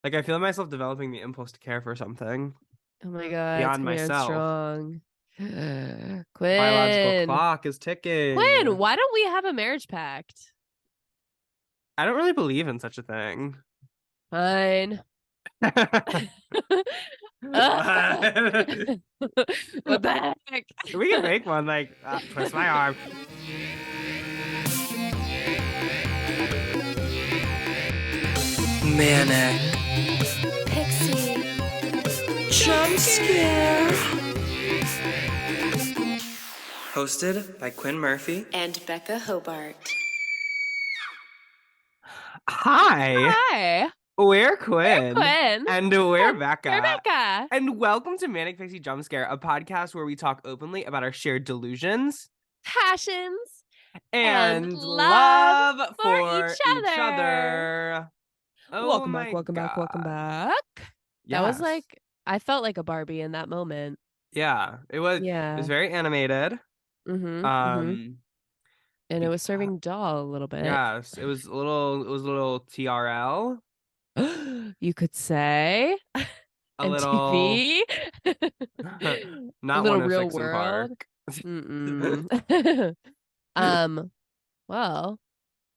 Like I feel myself developing the impulse to care for something Oh my God, it's beyond coming on myself. strong. Biological Quinn. clock is Quinn, ticking. why don't we have a marriage pact? I don't really believe in such a thing. Fine. What the heck? We can make one like twist my arm. Manic Pixie. Jump Scare. Hosted by Quinn Murphy And Becca Hobart. Hi, Hi, we're we're Quinn Quinn. and we're And we're Becca. Becca. And welcome to Manic Pixie Jump Scare, a podcast where we talk openly about our shared delusions Passions and and love love for each for each other. other. Oh Welcome back, my welcome back, welcome God. back. That was Yes. like, I felt like a Barbie in that moment. Yeah, it was Yeah. very animated. Mm-hmm. Um And it was because serving doll a little bit. yes, it was a little TRL, You could say. a little MTV. A not little real 106 in world. Park. Mm-mm. Um, well,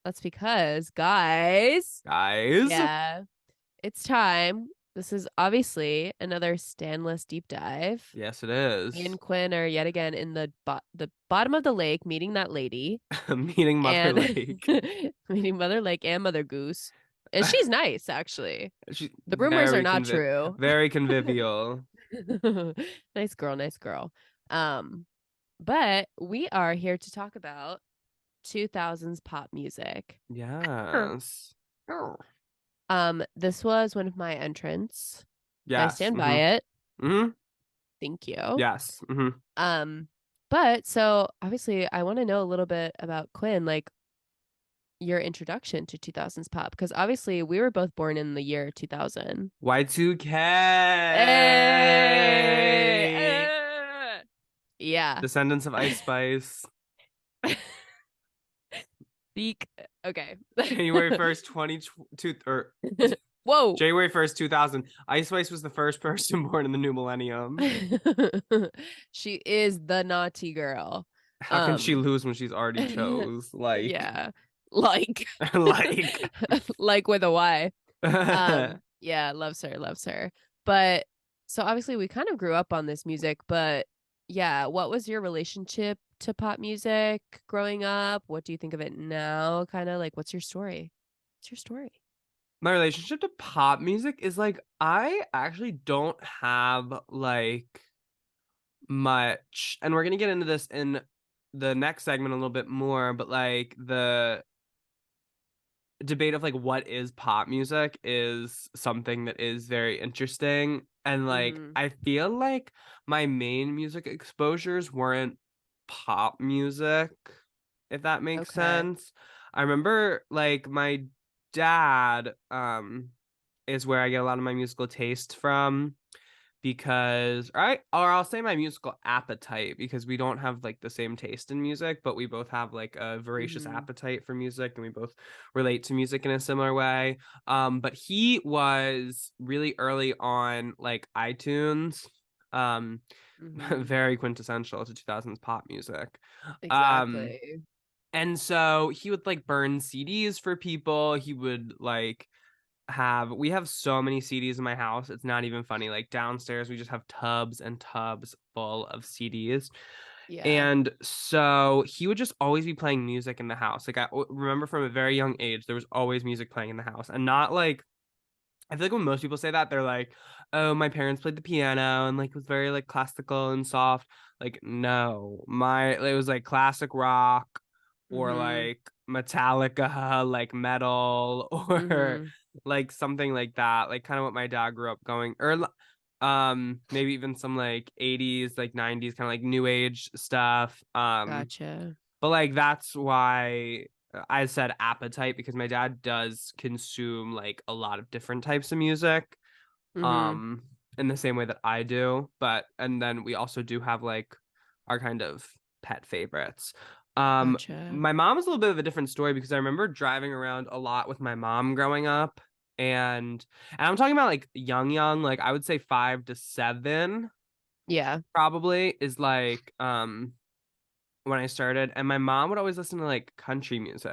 that's because, guys, Guys. yeah, it's time. This is obviously another Stanless deep dive. Yes, it Me is. and Quinn are yet again in the bottom of the lake meeting that lady Meeting Mother and Lake. meeting Mother Lake and Mother Goose. And she's nice, actually. She's The rumors are not true. very convivial. Nice girl, nice girl. Um, but we are here to talk about 2000s pop music. Yes. This was one of my entrants. I Yes. stand by Mm-hmm. it. Mm-hmm. Thank you. Yes. Mm-hmm. Um, but so obviously I want to know a little bit about Quinn, like your introduction to 2000s pop, because obviously we were both born in the year 2000. Hey! Y2K. Yeah. Descendants of Ice Spice. Beak. Okay. January 1st, 2022 or Whoa. January 1st, 2000. Ice Spice was the first person born in the new millennium. She is the naughty girl. How can she Um, lose when she's already chose? Like, yeah. Like like. like with a Y. Yeah, loves her, loves her. But so obviously we kind of grew up on this music, but yeah, what was your relationship to pop music growing up? What do you think of it now? Kind of like, what's your story? What's your story? My relationship to pop music is like I actually don't have like much, and we're gonna get into this in the next segment a little bit more, but like the debate of like what is pop music is something that is very interesting. And like Mm-hmm. I feel like my main music exposures weren't pop music, if that makes Okay. sense. I remember like my dad is where I get a lot of my musical taste from because or I'll say my musical appetite because we don't have like the same taste in music, but we both have like a voracious Mm-hmm. appetite for music and we both relate to music in a similar way. But he was really early on like iTunes, um Mm-hmm. very quintessential to 2000s pop music. Um Exactly. and so he would like burn CDs for people. He would like we have so many CDs in my house. It's not even funny. Like downstairs, we just have tubs and tubs full of CDs. Yeah. And so he would just always be playing music in the house. Like remember from a very young age, there was always music playing in the house. And not like I feel like when most people say that, they're like, "Oh, my parents played the piano and like it was very like classical and soft." Like, no, it was like classic rock or Mm-hmm. like Metallica, like metal or Mm-hmm. like something like that. Like kind of what my dad grew up going, or maybe even some like 80s, like 90s kind of like new age stuff. Gotcha. But like that's why I said appetite because my dad does consume like a lot of different types of music Mm-hmm. um in the same way that I do, but and then we also do have like our kind of pet favorites. Gotcha. My mom is a little bit of a different story because I remember driving around a lot with my mom growing up. and I'm talking about like young, like I would say 5 to 7 Yeah. probably is like when I started, and my mom would always listen to like country music.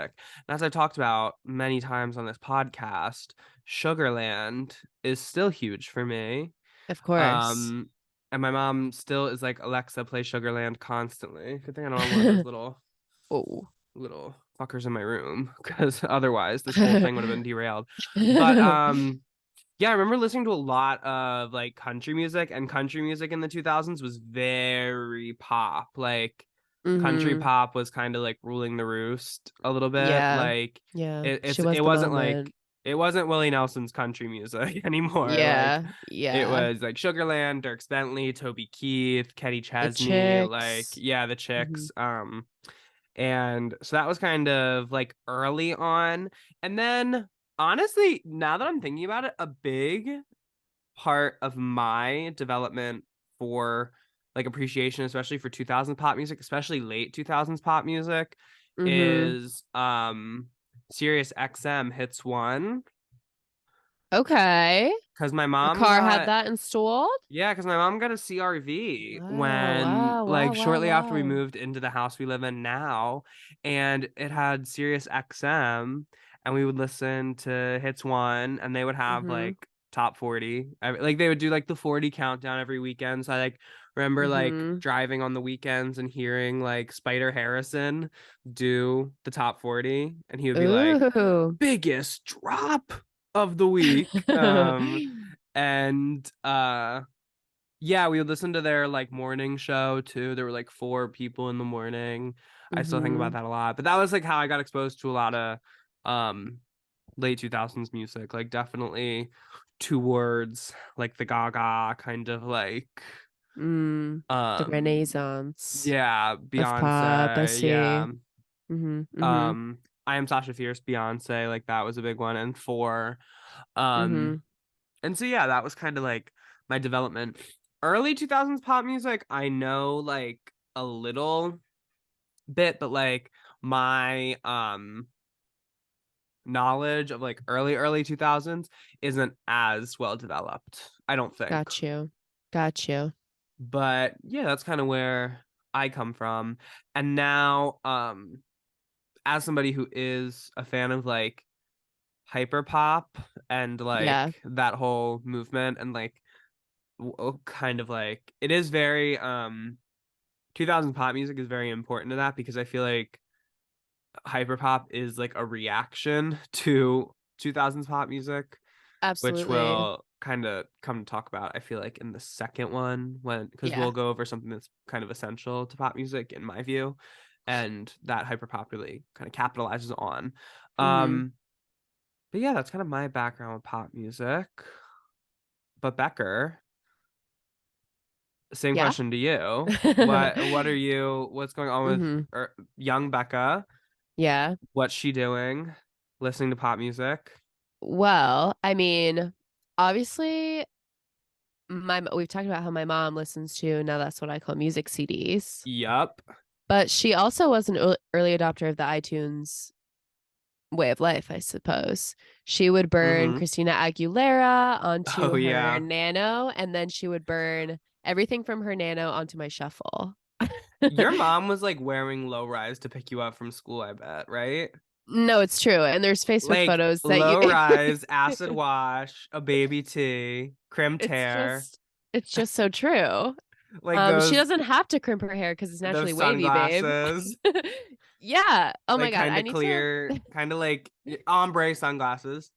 And as I've talked about many times on this podcast, Sugarland is still huge for me. Of course. Um, and my mom still is like, Alexa, play Sugarland constantly. Good thing I don't have one of those Oh. little fuckers in my room, because otherwise this whole thing would have been derailed. But yeah, I remember listening to a lot of like country music, and country music in the 2000s was very pop. Like country Mm-hmm. pop was kind of like ruling the roost a little bit. Yeah. Like Yeah. it, She it's was it the wasn't like moment. it wasn't Willie Nelson's country music anymore. Like Yeah. it Yeah. was like Sugarland, Dirk Bentley, Toby Keith, Kenny The Chesney, like Chicks. yeah, the Mm-hmm. Chicks. And so that was kind of like early on. And then honestly, now that I'm thinking about it, a big part of my development for like appreciation, especially for 2000s pop music, especially late 2000s pop music, Mm-hmm. is Sirius XM Hits 1, Okay. because my Your mom car had got that installed? yeah, because my mom got a CRV Wow, when wow, wow, like wow, shortly after we wow. moved into the house we live in now, and it had Sirius XM, and we would listen to Hits 1, and they would have Mm-hmm. like top 40. Like they would do like the 40 countdown every weekend. So I like remember like Mm-hmm. driving on the weekends and hearing like Spider Harrison do the top 40, and he would be like, Ooh. biggest drop of the week. And yeah, we would listen to their like morning show too. There were like 4 people in the morning. I still think Mm-hmm. about that a lot. But that was like how I got exposed to a lot of um late 2000s music. Like definitely towards like the Gaga kind of like The um Renaissance yeah, of pop. I Beyonce, see. yeah. Mm-hmm. Mm-hmm. I Am Sasha Fierce, Beyonce, like that was a big one. And four. Mm-hmm. And so yeah, that was kind of like my development. Early 2000s pop music, I know like a little bit, but like my knowledge of like early 2000s isn't as well developed, I don't think. Got you. Got you. But yeah, that's kind of where I come from. And now as somebody who is a fan of like hyper pop and Yeah, like that whole movement, and like kind of like it is very 2000 pop music is very important to that, because I feel like hyperpop is like a reaction to 2000s pop music, which absolutely. we'll kind of come to talk about, I feel like, in the second one, when because Yeah. we'll go over something that's kind of essential to pop music in my view, and that hyperpop really kind of capitalizes on. Mm-hmm. um but yeah, that's kind of my background with pop music. But Becker, same Yeah. question to you. What's going on with Mm-hmm. young Becca? Yeah. What's she doing? Listening to pop music? Well, I mean, obviously, we've talked about how my mom listens to, now that's what I call music CDs, Yup. but she also was an early adopter of the iTunes way of life, I suppose. She would burn Mm-hmm. Christina Aguilera Oh onto her yeah. Nano, and then she would burn everything from her Nano onto my Shuffle. Your mom was like wearing low rise to pick you up from school, I bet, right? No, it's true. And there's Facebook Like photos that you low rise, acid wash, a baby tee, crimped it's hair, just it's just so true. like She doesn't have to crimp her hair because it's those naturally wavy, babe. sunglasses, Yeah. Oh my like God. kind I of need to. clear, kind of like ombre sunglasses.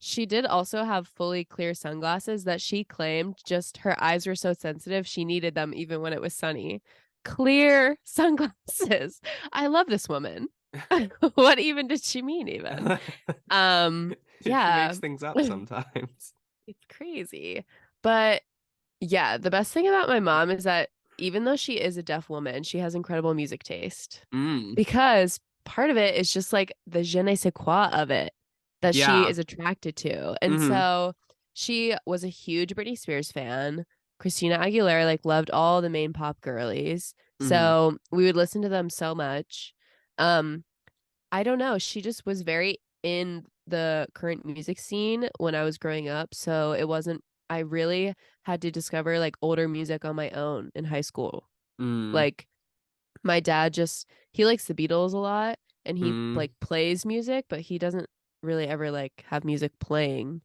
She did also have fully clear sunglasses that she claimed just her eyes were so sensitive she needed them even when it was sunny. Clear sunglasses. I love this woman. What even did she mean even? She Yeah. makes things up sometimes. It's crazy. But yeah, the best thing about my mom is that even though she is a deaf woman, she has incredible music taste, Mm. because part of it is just like the je ne sais quoi of it that she Yeah. is attracted to. And Mm-hmm. so she was a huge Britney Spears fan. Christina Aguilera like loved all the main pop girlies. Mm-hmm. So we would listen to them so much. Um I don't know, she just was very in the current music scene when I was growing up, so it wasn't. I really had to discover like older music on my own in high school. Mm, Like my dad he likes the Beatles a lot and he mm, like plays music, but he doesn't really ever like have music playing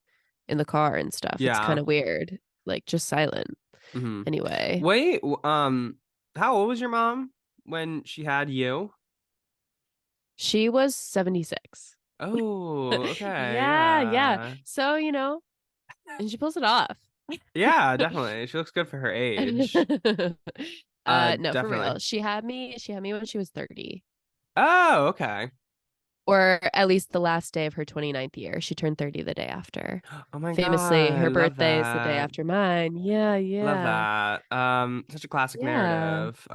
in the car and stuff. It's yeah. kind of weird. Like just silent. Hmm. Anyway, Wait, how old was your mom when she had you? she was 76. Oh, okay, Yeah, yeah. yeah. So, and she pulls it off. Yeah, definitely. She looks good for her age. No, for Definitely. real. She had me when she was 30. Oh, okay. Or at least the last day of her 29th year. She turned 30 the day after. Oh my Famously, God, her love birthday is the day that. after mine. Yeah, Love yeah. that. Such a classic Yeah. narrative.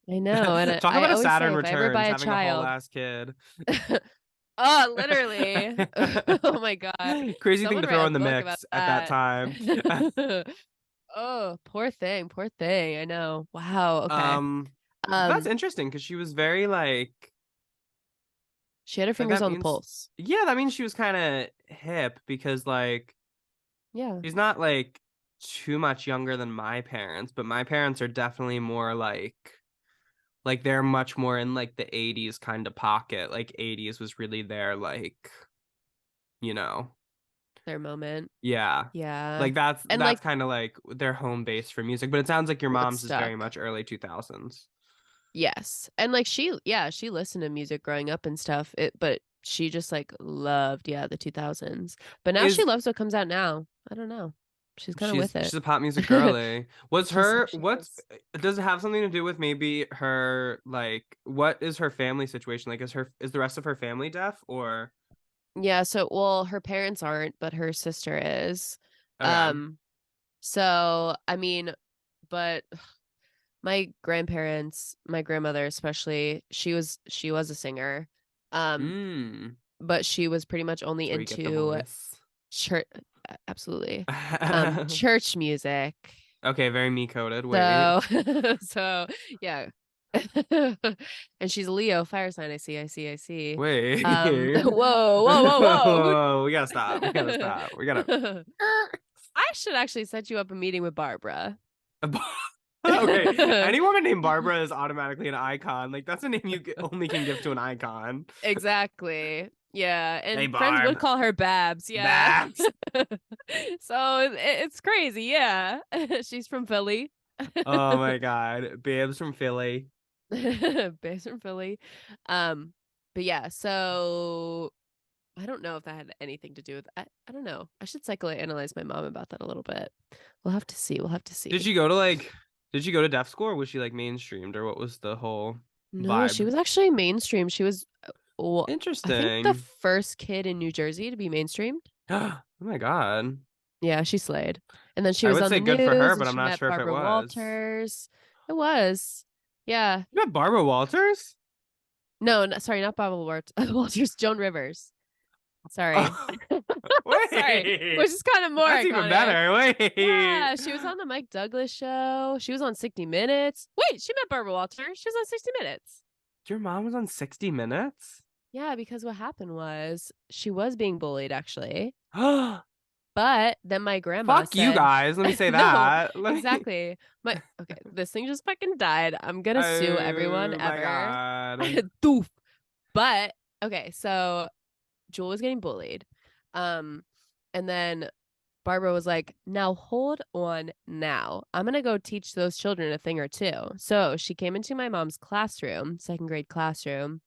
I know. And Talk I about a always say Saturn if I ever buy Returns, a having a whole child, ass kid. oh, literally. Oh my God. Crazy thing Someone to write throw a in the book about mix at that that. time. Oh, poor thing, poor thing. I know. Wow. Okay. Um, that's Um, interesting because she was very she had her like fingers that on the means pulse. yeah, that means she was kind of hip because like Yeah, she's not like too much younger than my parents, but my parents are definitely more like they're much more in like the 80s kind of pocket. Like 80s was really their like, you know. their moment. Yeah. Yeah. Like that's And that's like kind of like their home base for music, but it sounds like your mom's is very Woodstock. much early 2000s. Yes. And like she listened to music growing up and stuff. But she just like loved, yeah, the 2000s. But now she Is loves what comes out now. I don't know. She's kind of with she's it. a pop music girly. Was her She what's is. does it have something to do with maybe her like what is her family situation? Like is the rest of her family deaf or Yeah, so well, her parents aren't, but her sister is. okay. Um, so I mean, but my grandparents, my grandmother especially, she was a singer. Um, Mm. but she was pretty much only That's where you get the into voice. church, absolutely. Church music. Okay, very me coded. Wait. So so yeah. And she's a Leo fire sign. I see. Wait. Whoa. Whoa, we gotta stop. We gotta stop. We gotta I should actually set you up a meeting with Barbara. Okay. Any woman named Barbara is automatically an icon. Like that's a name you only can give to an icon. Exactly. Yeah, Hey and friends would Barb. call her Babs. Yeah. Babs. So it's crazy. Yeah. She's from Philly. Oh my God. Babs from Philly. Based from Philly. Um, but yeah, so I don't know if that had anything to do with I don't know. I should psychoanalyze my mom about that a little bit. We'll have to see. We'll have to Did see. she go to like did she go to deaf school or was she like mainstreamed or what was the whole No, she vibe? was actually mainstream. She was well, I think the Interesting. first kid in New Jersey to be mainstreamed. Oh my God. Yeah, she slayed. And then she I was would on say the good for her, news but and I'm she not met sure if it Barbara was. Walters. It was. Yeah. You met Barbara Walters? No, sorry, not Barbara Walters, Joan Rivers. Sorry. Oh, Sorry. wait. Which is kind of more That's even iconic. better. Wait. Yeah, she was on the Mike Douglas show. She was on 60 Minutes. Wait, she met Barbara Walters. She was on 60 Minutes. Your mom was on 60 Minutes? Yeah, because what happened was she was being bullied actually. Fuck But then my grandma you said, guys. Let me say no, that. Let me. exactly. Okay, this thing just fucking died. I'm gonna sue everyone Oh my ever. God. Doof. But okay, so Jewel was getting bullied. Um, and then Barbara was like, now hold on now. I'm gonna go teach those children a thing or two. So she came into my mom's classroom, second grade classroom,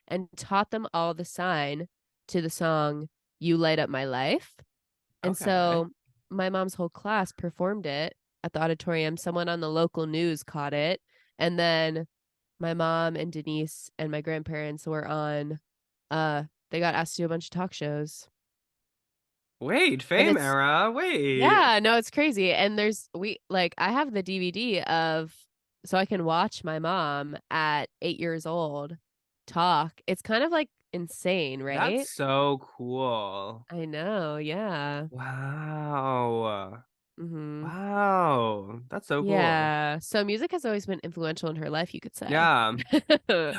and taught them all the sign to the song You Light Up My Life. And Okay. so my mom's whole class performed it at the auditorium. Someone on the local news caught it. And then my mom and Denise and my grandparents were on they got asked to do a bunch of talk shows. Wait, And fame it's era. Wait. yeah, no, it's crazy. And I have the DVD of so I can watch my mom at 8 years old talk. It's kind of like insane, That's right? so cool. I know, yeah. Wow. Mm-hmm. Wow. That's so cool. Yeah. So music has always been influential in her life, you could say. Yeah.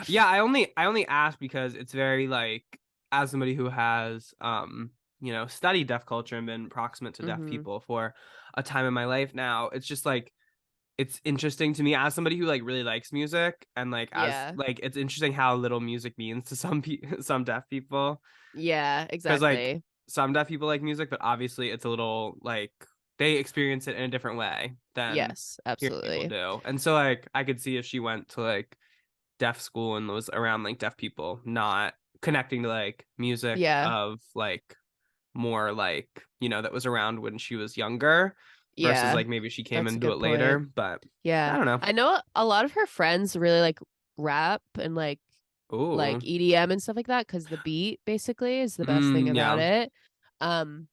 Yeah, I only asked because it's very like as somebody who has studied deaf culture and been proximate to deaf Mm-hmm. people for a time in my life now, it's just like it's interesting to me as somebody who like really likes music, and like as Yeah. like it's interesting how little music means to some deaf people, Yeah, because like exactly. some deaf people like music, but obviously it's a little like they experience it in a different way than Yes, hearing people absolutely. do. And so like I could see if she went to like deaf school and was around like deaf people, not connecting to like music Yeah. of like more like that was around when she was younger versus Yeah. like maybe she came That's a into good it later. point. But I Yeah. don't know. I know a lot of her friends really like rap and like Ooh. EDM and stuff like that because the beat basically is the best thing about Yeah. it. Um,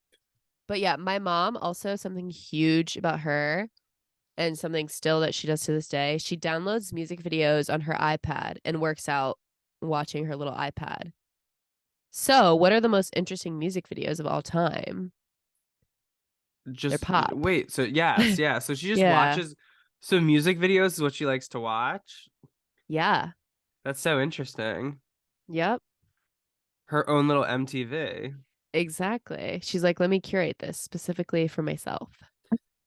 but yeah, my mom also something huge about her and something still that she does to this day. She downloads music videos on her iPad and works out watching her little iPad. So, what are the most interesting music videos of all time? They're Just pop. wait. So yes, yeah. So she just Yeah. watches. So music videos is what she likes to watch. Yeah. That's so interesting. Yep. Her own little MTV. Exactly. She's like, let me curate this specifically for myself.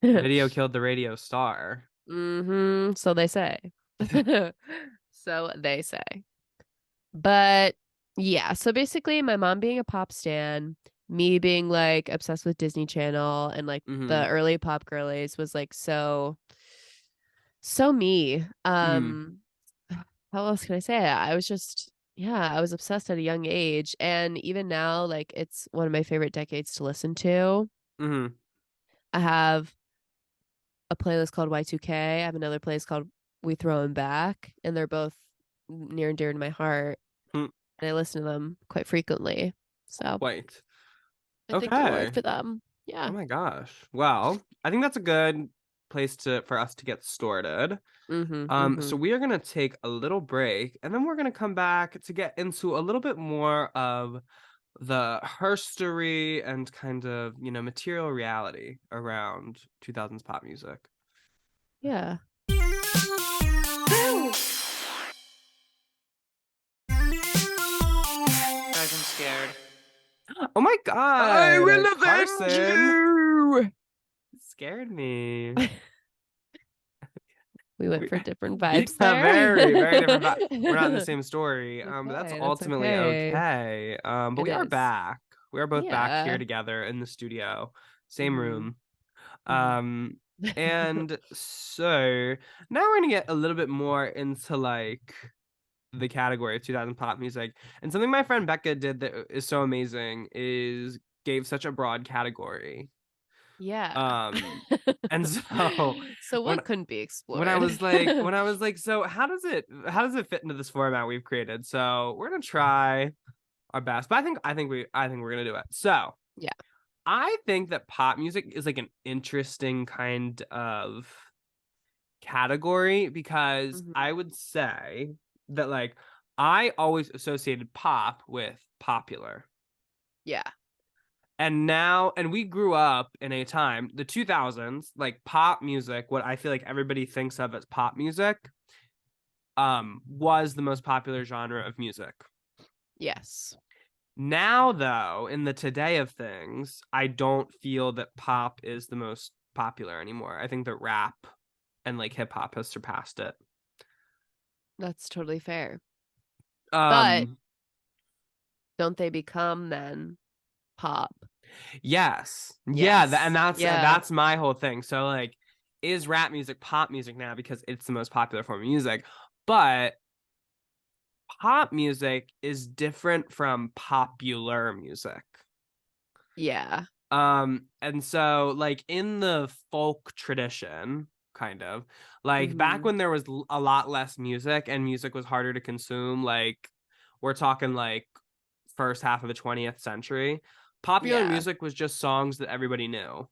Video killed the radio star. So they say. So they say. But yeah, so basically my mom being a pop stan, me being like obsessed with Disney Channel and like Mm-hmm. the early pop girlies was like so me. Mm-hmm. How else can I say it? I was just yeah, I was obsessed at a young age and even now like it's one of my favorite decades to listen to. Mm-hmm. I have a playlist called Y2K. I have another playlist called We Throw 'Em Back, and they're both near and dear to my heart. Hmm. And I listen to them quite frequently. So Wait. I thank the Lord Okay. for them. Oh Yeah. my gosh. Well, I think that's a good place for us to get started. Mm-hmm. So Mm-hmm. we are gonna take a little break, and then we're gonna come back to get into a little bit more of the herstory and kind of material reality around 2000s pop music. Yeah. Guys, I'm scared. Oh my I god, will avenge Carson you. scared me. We went We, for different yeah, vibes there. very, very different. We're not in the same story. But that's Okay, that's ultimately okay. okay. But It we are is. back. We are both back here Yeah. together in the studio, same Mm-hmm. room. Mm-hmm. And so now we're gonna get a little bit more into like the category of 2000 pop music. And something my friend Becca did that is so amazing is gave such a broad category. Yeah. And so So when what couldn't be when I explored? was like when I was like, so how does it fit into this format we've created? So we're gonna try our best, but I think we're gonna do it. So Yeah. I think that pop music is like an interesting kind of category because Mm-hmm. I would say that like I always associated pop with popular. Yeah. And we grew up in a time, the 2000s, like pop music, what I feel like everybody thinks of as pop music, was the most popular genre of music. Yes. Now, though, in the today of things, I don't feel that pop is the most popular anymore. I think that rap and like hip hop has surpassed it. That's totally fair. But Um, don't they become then pop? yes, yeah, and Yes. that's Yeah. that's my whole thing. So like, is rap music pop music now because it's the most popular form of music? But pop music is different from popular music. Yeah. And so like in the folk tradition, kind of like back Mm-hmm. when there was a lot less music and music was harder to consume, like we're talking like first half of the 20th century, popular Yeah. music was just songs that everybody knew.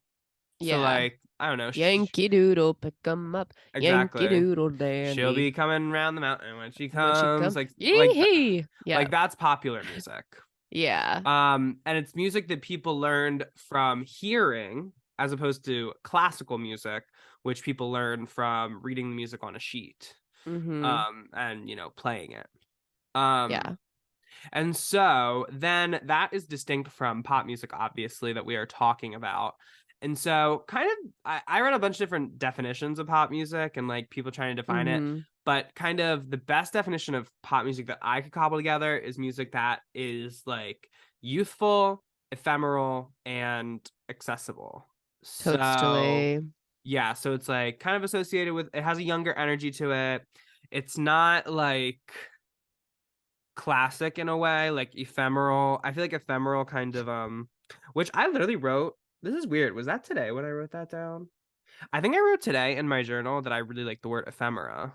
So Yeah. like, I don't know, Yankee Doodle, pick 'em up. Yankee exactly. Doodle She'll Dandy. be coming round the mountain when she When she comes, comes, like yee Yeah. like that's popular music. Yeah. And it's music that people learned from hearing as opposed to classical music, which people learn from reading the music on a sheet, Mm-hmm. and playing it. Um, Yeah. And so then that is distinct from pop music, obviously, that we are talking about. And so kind of I read a bunch of different definitions of pop music and like people trying to define it. Mm-hmm. But kind of the best definition of pop music that I could cobble together is music that is like youthful, ephemeral, and accessible. So Totally. yeah, so it's like kind of associated with it has a younger energy to it. It's not like classic in a way, like ephemeral. I feel like ephemeral kind of which I literally wrote. This is weird. Was that today when I wrote that down? I think I wrote today in my journal that I really like the word ephemera.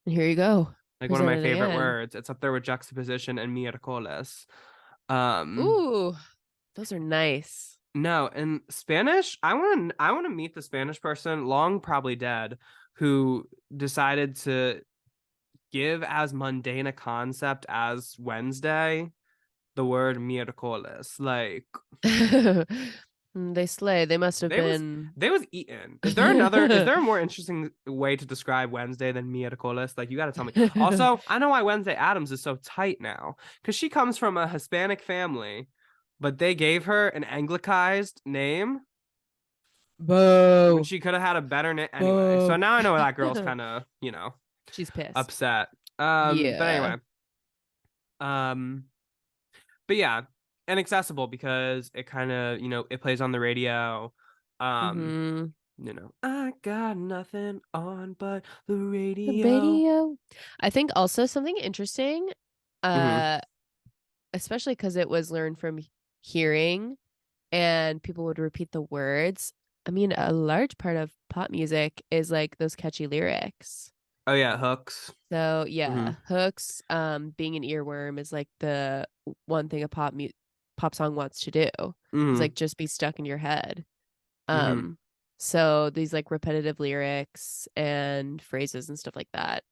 Here you go. Like one of my Present it favorite again. words. It's up there with juxtaposition and miércoles. Um Ooh, those are nice. no, in Spanish, I want to meet the Spanish person, long probably dead, who decided to give as mundane a concept as Wednesday the word miércoles. Like They slay. They must have they was been. they was eaten. Is there a more interesting way to describe Wednesday than miércoles? Like you got to tell me. Also, I know why Wednesday Adams is so tight now because she comes from a Hispanic family, but they gave her an anglicized name when Boo. she could have had a better name anyway. So Boo. now I know that girl's kind of She's pissed. upset. But Yeah. anyway, um, but yeah, and accessible because it kind of it plays on the radio. Um, Mm-hmm. I got nothing on but the The radio. radio. I think also something interesting, Mm-hmm. uh, especially because it was learned from hearing and people would repeat the words. I mean, a large part of pop music is like those catchy lyrics. Oh yeah, hooks. So Mm-hmm. yeah, hooks, being an earworm is like the one thing a pop song wants to do. Is Mm-hmm. like just be stuck in your head. Mm-hmm. Um, so these like repetitive lyrics and phrases and stuff like that.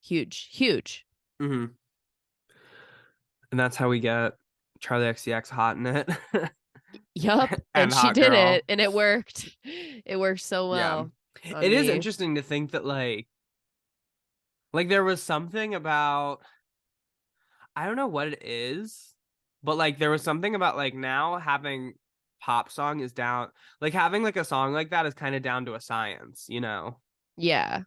Huge, huge. Mm-hmm. And that's how we get Charlie XCX hot in it. Yup. And And she Hot did Girl. it and it worked. It worked so Yeah. well on It is me. interesting to think that like there was something about I don't know what it is, but like there was something about like now having pop song is down, like having like a song like that is kind of down to a science, you know? Yeah.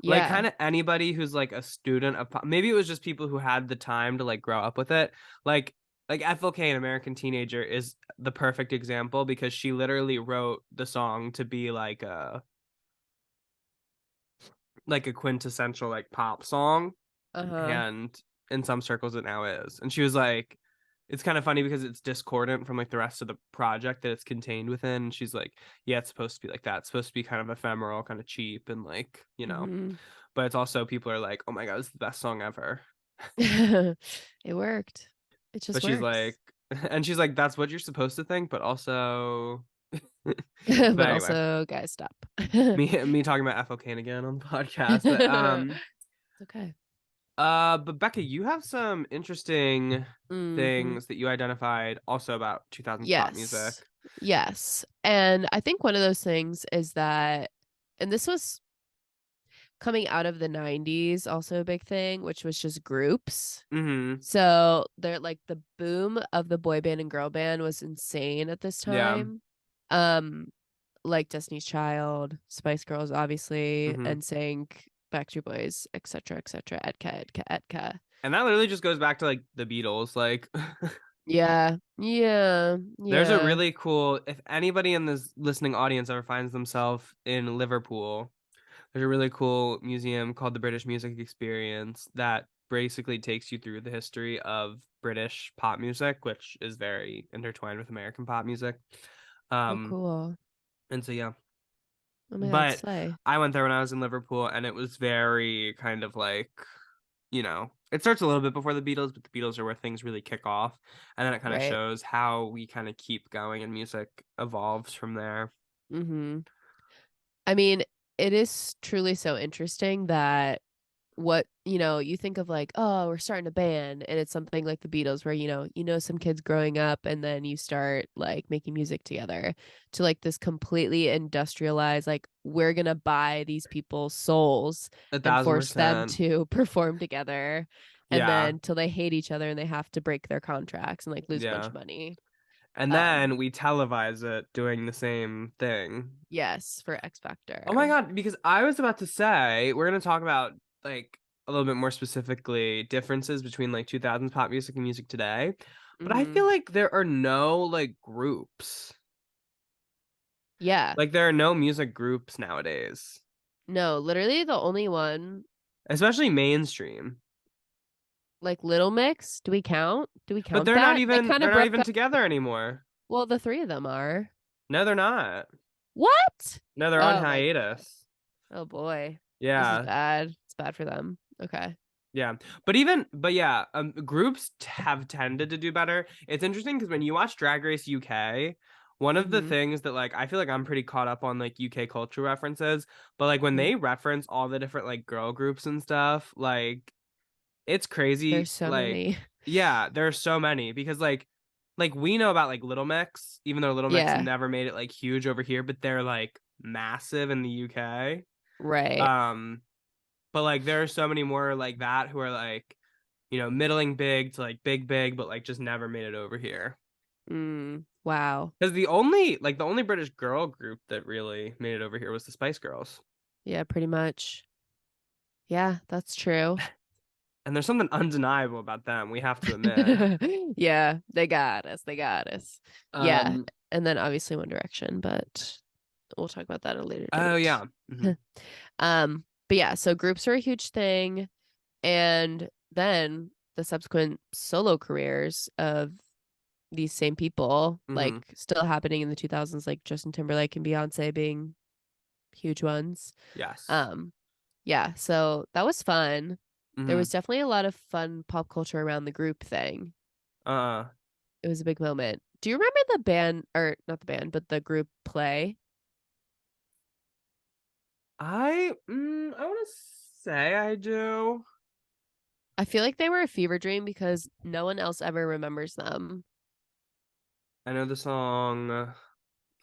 Like Yeah. kind of anybody who's like a student of pop, maybe it was just people who had the time to like grow up with it. Like FLK, an American Teenager, is the perfect example because she literally wrote the song to be like a quintessential like pop song, Uh-huh. and in some circles it now is. And she was like, it's kind of funny because it's discordant from like the rest of the project that it's contained within. And she's like, yeah, it's supposed to be like that. It's supposed to be kind of ephemeral, kind of cheap, and like, Hmm. but it's also people are like, oh my god, it's the best song ever. It worked. It But just she's works. like, and she's like, that's what you're supposed to think, but also, but But anyway, also, guys, stop. me talking about FOK again on the podcast. But It's okay. but Becca, you have some interesting Hmm. things that you identified also about 2000s pop music. Yes. Yes. And I think one of those things is that, and this was coming out of the 90s, also a big thing, which was just groups. Mm-hmm. So they're like the boom of the boy band and girl band was insane at this Yeah. time. Like Destiny's Child, Spice Girls, obviously, Mm-hmm. NSYNC, Backstreet Boys, etc., etc., Etka, Etka, Etka. And that literally just goes back to like the Beatles. Like Yeah, yeah, there's a yeah. really cool, if anybody in this listening audience ever finds themselves in Liverpool, there's a really cool museum called the British Music Experience that basically takes you through the history of British pop music, which is very intertwined with American pop music. Oh, Um, cool. and so yeah. Oh my God, But slay. I went there when I was in Liverpool and it was very kind of like, it starts a little bit before the Beatles, but the Beatles are where things really kick off. And then it kind of Right. shows how we kind of keep going and music evolves from there. Mm-hmm. I mean, it is truly so interesting that what you think of like, oh, we're starting a band, and it's something like the Beatles where some kids growing up and then you start like making music together, to like this completely industrialized, like we're gonna buy these people's souls A and thousand force them percent. to perform together. and Yeah. then till they hate each other and they have to break their contracts and like lose a bunch Yeah. of money. And Um, then we televise it doing the same thing. yes, for X Oh my Factor. God, because I was about to say we're gonna talk about like a little bit more specifically differences between like 2000s pop music and music today. But I feel Hmm. like there are no like groups. Yeah. Like there are no music groups nowadays, No, literally the only one, especially mainstream. like Little Mix. Do we count? Do we But count that? They kind they're of not broke even up. together anymore. Well, the three of them are. No, they're not. What? No, they're on Oh my, hiatus. oh boy. This is Yeah. bad. It's bad for them. Okay. Yeah. But yeah, groups have tended to do better. It's interesting because when you watch Drag Race UK, one of the Mm-hmm. things that like I feel like I'm pretty caught up on like UK culture references, but like when Mm-hmm. they reference all the different like girl groups and stuff, like it's There's crazy. so Like, many. yeah, there are so many because like we know about like Little Mix, even though Little Mix Yeah. never made it like huge over here, but they're like massive in the UK. Right. Um, but like there are so many more like that who are like, you know, middling big to like big, but like just never made it over here. Wow. Because the only British girl group that really made it over here was the Spice Girls. Yeah, pretty much. Yeah, that's true. And there's something undeniable about them, we have to admit. Yeah, they got us. They got us. Yeah. Um, And then obviously One Direction, but we'll talk about that at a later oh date. yeah. Mhm. But yeah, so groups are a huge thing. And then the subsequent solo careers of these same people, like Mhm. still happening in the 2000s, like Justin Timberlake and Beyonce being huge ones. Yes. Um, yeah, so that was fun. There was Mhm. definitely a lot of fun pop culture around the group thing. Uh, It was a big moment. Do you remember the band, or not the band, but the group Play? I want to say I do. I feel like they were a fever dream because no one else ever remembers them. I know the song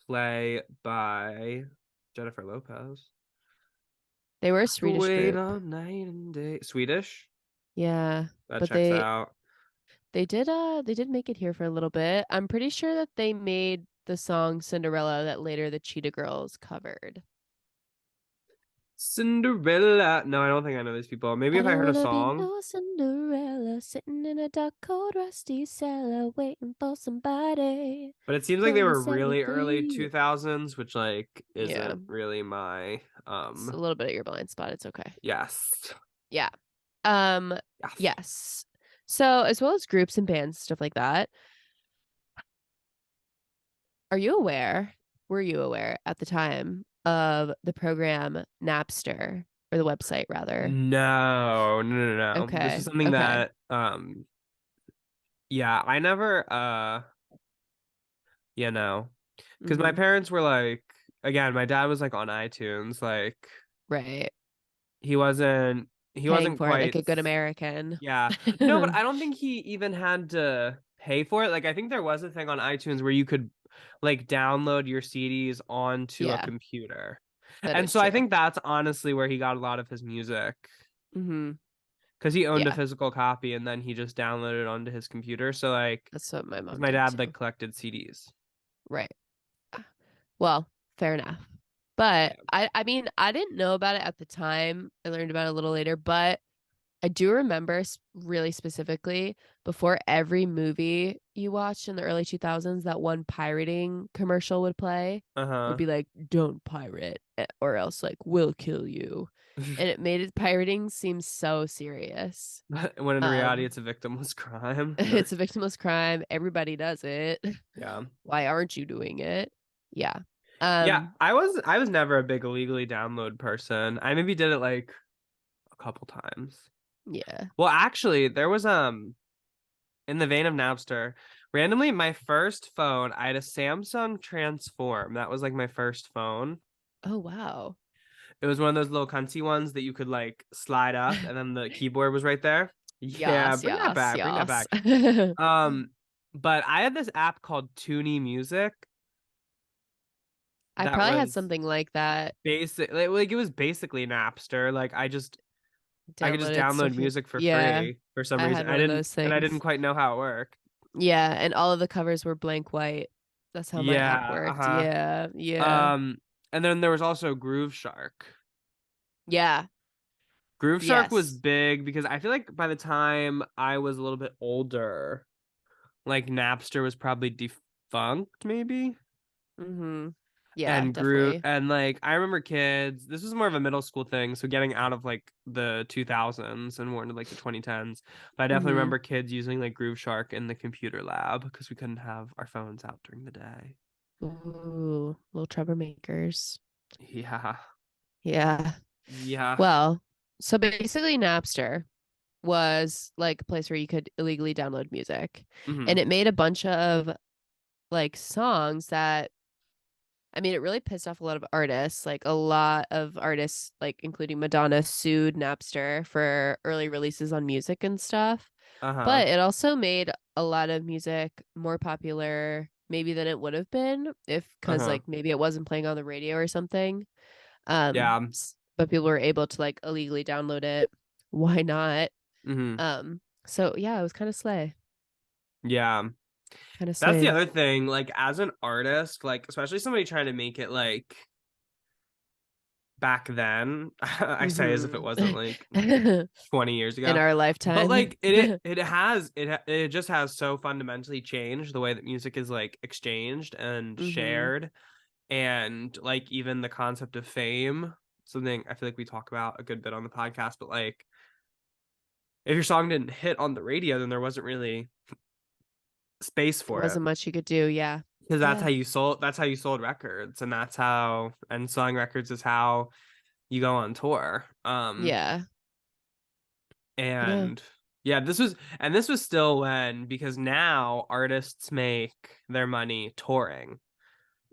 "Play" by Jennifer Lopez. They were a Could Swedish wait group. all night and day. Swedish? Yeah, That but checks out. they did make it here for a little bit. I'm pretty sure that they made the song Cinderella that later the Cheetah Girls covered. Cinderella. No, I don't think I know these people. Maybe I if I don't heard a wanna be song. no Cinderella sitting in a dark, cold, rusty cellar waiting for somebody. But it seems like they Come and were set me really early free. 2000s, which like Yeah, isn't really my it's a little bit of your blind spot. It's okay. yes. Yeah. Um, Yes. yes. So as well as groups and bands, stuff like that. Are you aware? Were you aware at the time of the program Napster or the website rather? No, no, no, no. This Okay. is something Okay. that yeah, I never you know, because my Mm-hmm. parents were like, again, my dad was like on iTunes, like Right. he wasn't he Paying wasn't for it like quite a good American. yeah. No, but I don't think he even had to pay for it. Like I think there was a thing on iTunes where you could like download your CDs onto a Yeah, computer. that And is so I true. think that's honestly where he got a lot of his music Mm-hmm. because he owned a Yeah, physical copy and then he just downloaded it onto his computer. So like, that's what my because mom my did dad like too. collected CDs. Right. Well, fair enough. But Yeah. I mean, I didn't know about it at the time. I learned about it a little later, but I do remember really specifically before every movie you watched in the early 2000s, that one pirating commercial would play. It'd Uh-huh. be like, don't pirate, or else, like, we'll kill you. And it made it pirating seem so serious. When in reality Um, it's a victimless crime. No. it's a victimless crime. Everybody does it. Yeah. Why aren't you doing it? Yeah. Yeah, Um, I was never a big illegally download person. I maybe did it like a couple times. yeah. Well, actually, there was in the vein of Napster, randomly my first phone, I had a Samsung Transform. That was like my first phone. Oh, wow. It was one of those little cunty ones that you could like slide up and then the keyboard was right there. Yeah, Yes, bring that yes, back, bring that yes. back. But I had this app called Toonie Music I that probably had was something like that. basic like it was basically Napster. Like I just I could just downloaded download stuff. music for Yeah, free for some I reason. had one of those I didn't things. quite know how it worked. Yeah, and all of the covers were blank white. That's how my app Yeah, worked. uh-huh. Yeah, yeah, And then there was also Groove Shark. yeah. Groove Shark was Yes. big because I feel like by the time I was a little bit older, like Napster was probably defunct, maybe. Mm-hmm. Yeah, And Groove definitely. and like I remember kids, this was more of a middle school thing, so getting out of like the 2000s and more into like the 2010s. But I definitely Mm-hmm. remember kids using like Groove Shark in the computer lab because we couldn't have our phones out during the day. Ooh, little troublemakers. Yeah. Yeah. Yeah. Well, so basically Napster was like a place where you could illegally download music. Hmm. And it made a bunch of like songs that I mean, it really pissed off a lot of artists. Like a lot of artists, like including Madonna, sued Napster for early releases on music and stuff. Uh-huh. But it also made a lot of music more popular, maybe than it would have been if, because Uh-huh. like maybe it wasn't playing on the radio or something. Yeah. But people were able to like illegally download it. Why not? Hmm. So yeah, it was kind of slay, Yeah. kind of That's the slay. other thing. Like as an artist, like especially somebody trying to make it like back then, I say as if it Mm-hmm. wasn't like 20 years In ago. our But lifetime. like it just has so fundamentally changed the way that music is like exchanged and Mm-hmm. shared, and like even the concept of fame, something I feel like we talk about a good bit on the podcast. But like if your song didn't hit on the radio, then there wasn't really space There for it, wasn't much you could do. Yeah. because Yeah. that's how you sold records, and that's how, and selling records is how you go on tour. Yeah. Yeah. And yeah, this was still when, because now artists make their money touring.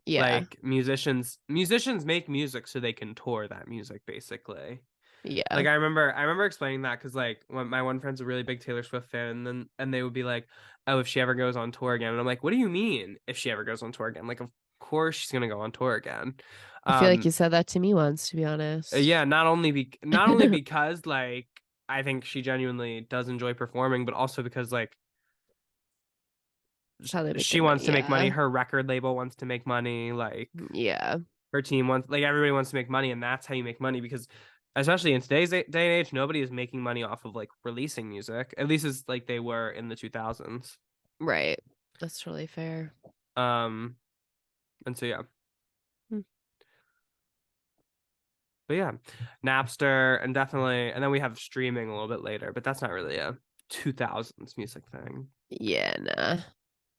Yeah. Like musicians make music so they can tour that music, basically. Yeah. Like I remember explaining that because like when my one friend's a really big Taylor Swift fan, and they would be like, oh, if she ever goes on tour again, and I'm like, what do you mean if she ever goes on tour again? Like, of course she's gonna go on tour again. I feel like um you said that to me once, to be honest. yeah, not only because like I think she genuinely does enjoy performing, but also because like That's how they make she their wants money. to make money, Yeah. her record label wants to make money, like Yeah. her team wants, like everybody wants to make money, and that's how you make money. Because especially in today's day and age, nobody is making money off of like releasing music, at least as like they were in the 2000s. Right. That's totally fair. um and so yeah, Hmm. but yeah, Napster, and definitely, and then we have streaming a little bit later, but that's not really a 2000s music thing. Yeah, nah.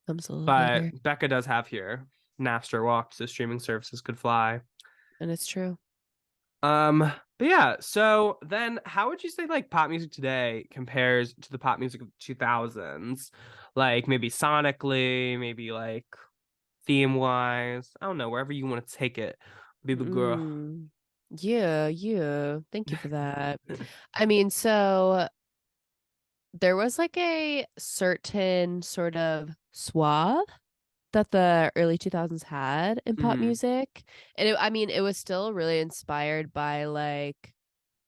Comes a little But later. Becca does have here, Napster walked so streaming services could fly. And it's true. But yeah, so then how would you say like pop music today compares to the pop music of the 2000s? Like maybe sonically, maybe like theme wise. I don't know, wherever you want to take it, baby girl. Mm. Yeah, yeah. Thank you for that. I mean, so there was like a certain sort of suave that the early 2000s had in pop Hmm. music. And I mean, it was still really inspired by like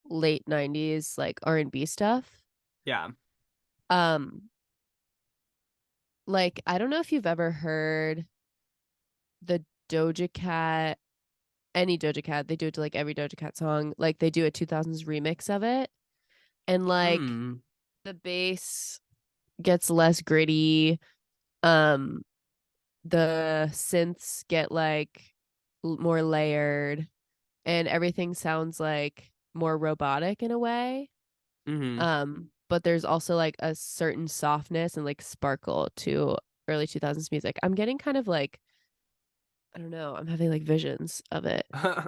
late 90s like R&B stuff. Yeah. Um like I don't know if you've ever heard the Doja Cat, any Doja Cat, they do it to like every Doja Cat song. Like they do a 2000s remix of it. And like Hmm. the bass gets less gritty. Um the synths get like more layered and everything sounds like more robotic in a way. Hmm. But there's also like a certain softness and like sparkle to early 2000s music. I'm getting kind of like I don't know, I'm having like visions of it.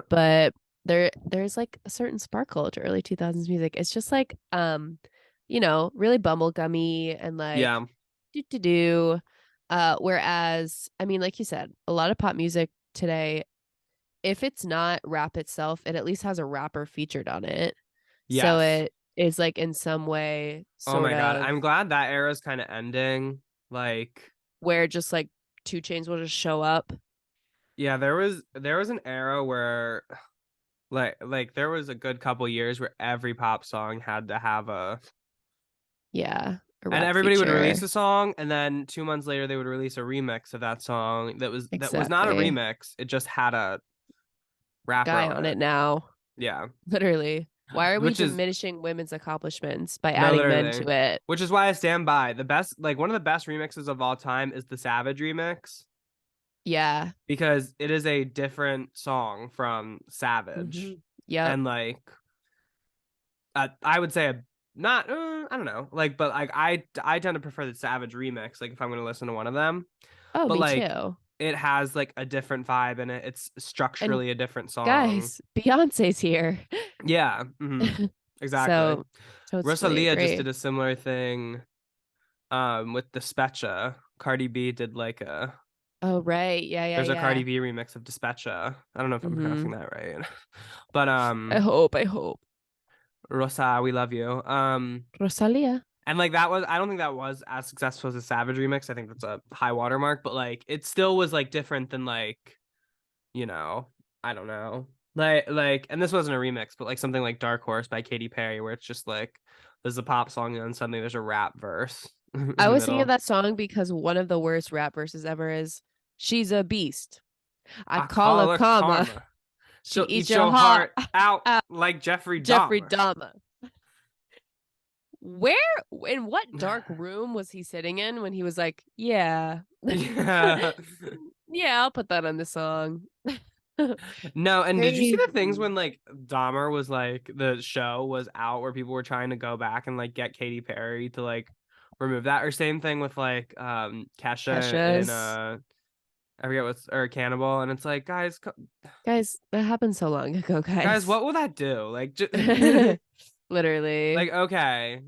But there's like a certain sparkle to early 2000s music. It's just like really bubblegummy and like Yeah. do do do. Whereas I mean, like you said, a lot of pop music today, if it's not rap itself, it at least has a rapper featured on it. So Yes. it is like in some way Oh sort my God. of I'm glad that era's kind of ending. Like, where just like two chains will just show up. yeah, there was an era where Like there was a good couple years where every pop song had to have a Yeah, a and rap everybody would release feature. a song and then 2 months later they would release a remix of that song that was not a Exactly. remix. It just had a rapper Guy on on it. it now. Yeah. Literally. Why are we Which is diminishing women's accomplishments by no adding men literally. to it? Which is why I stand by the best like one of the best remixes of all time is the Savage remix Yeah. because it is a different song from hmm Savage. Yep. And like I would say a not I don't know like but like I tend to prefer the Savage remix like if I'm gonna listen to one of them Oh, but me like too. it has like a different vibe in it. It's And structurally a different song. guys, Beyonce's here. Yeah, exactly. So totally Rosalia just agree. did a similar thing with Despecha. Cardi B did like a Oh, right. Yeah, yeah, there's a yeah. Cardi B remix of Despecha. I don't know if I'm hmm pronouncing that right. But I hope, I hope. Rosa, we love you. Rosalia. And like that was I don't think that was as successful as a Savage remix. I think that's a high watermark, but like it still was like different than like, you know, I don't know. Like and this wasn't a remix, but like something like Dark Horse by Katy Perry where it's just like there's a pop song and then suddenly there's a rap verse in I the was thinking of middle. that song because one of the worst rap verses ever is "She's a beast. I I call her call her karma. karma. She She'll eats eat your your heart heart out out." like Jeffrey Jeffrey Dahmer. Dahmer. Where in what dark room was he sitting in when he was like, "Yeah, Yeah. yeah, I'll put that on the song." No, and did you see the things Crazy. when like Dahmer was like the show was out where people were trying to go back and like get Katy Perry to like remove that or same thing with like Kesha in Kesha's I forget what's or Cannibal and it's like guys, that happened so long ago, guys guys. what will that do like Literally. like okay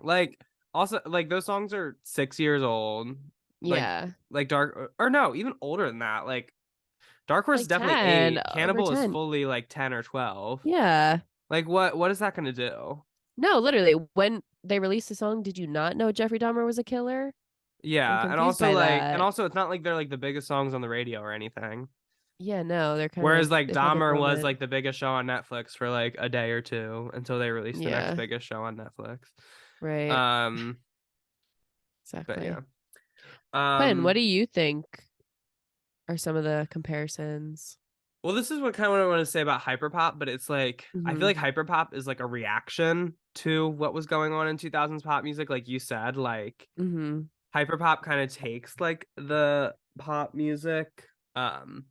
like also like those songs are 6 years old like Yeah. like dark or no even older than that like Dark Horse is Like definitely 10, 8. over Cannibal is 10. fully like 10 or 12. Yeah. Like what is that gonna do? No, literally, when they released the song, did you not know Jeffrey Dahmer was a killer? I'm Yeah, confused by and that. also it's not like they're like the biggest songs on the radio or anything. Yeah, no, they're kind Whereas of like they've had their Dahmer was moment. like the biggest show on Netflix for like a day or two until they released the next Yeah, biggest show on Netflix. right. Um, but yeah. Exactly. Quinn, what Um, do you think are some of the comparisons? well, this is what kind of what I want to say about hyperpop, but it's like I feel hmm like hyperpop is like a reaction to what was going on in 2000s pop music, like you said, like hmm hyperpop kind of takes like the pop music. Um,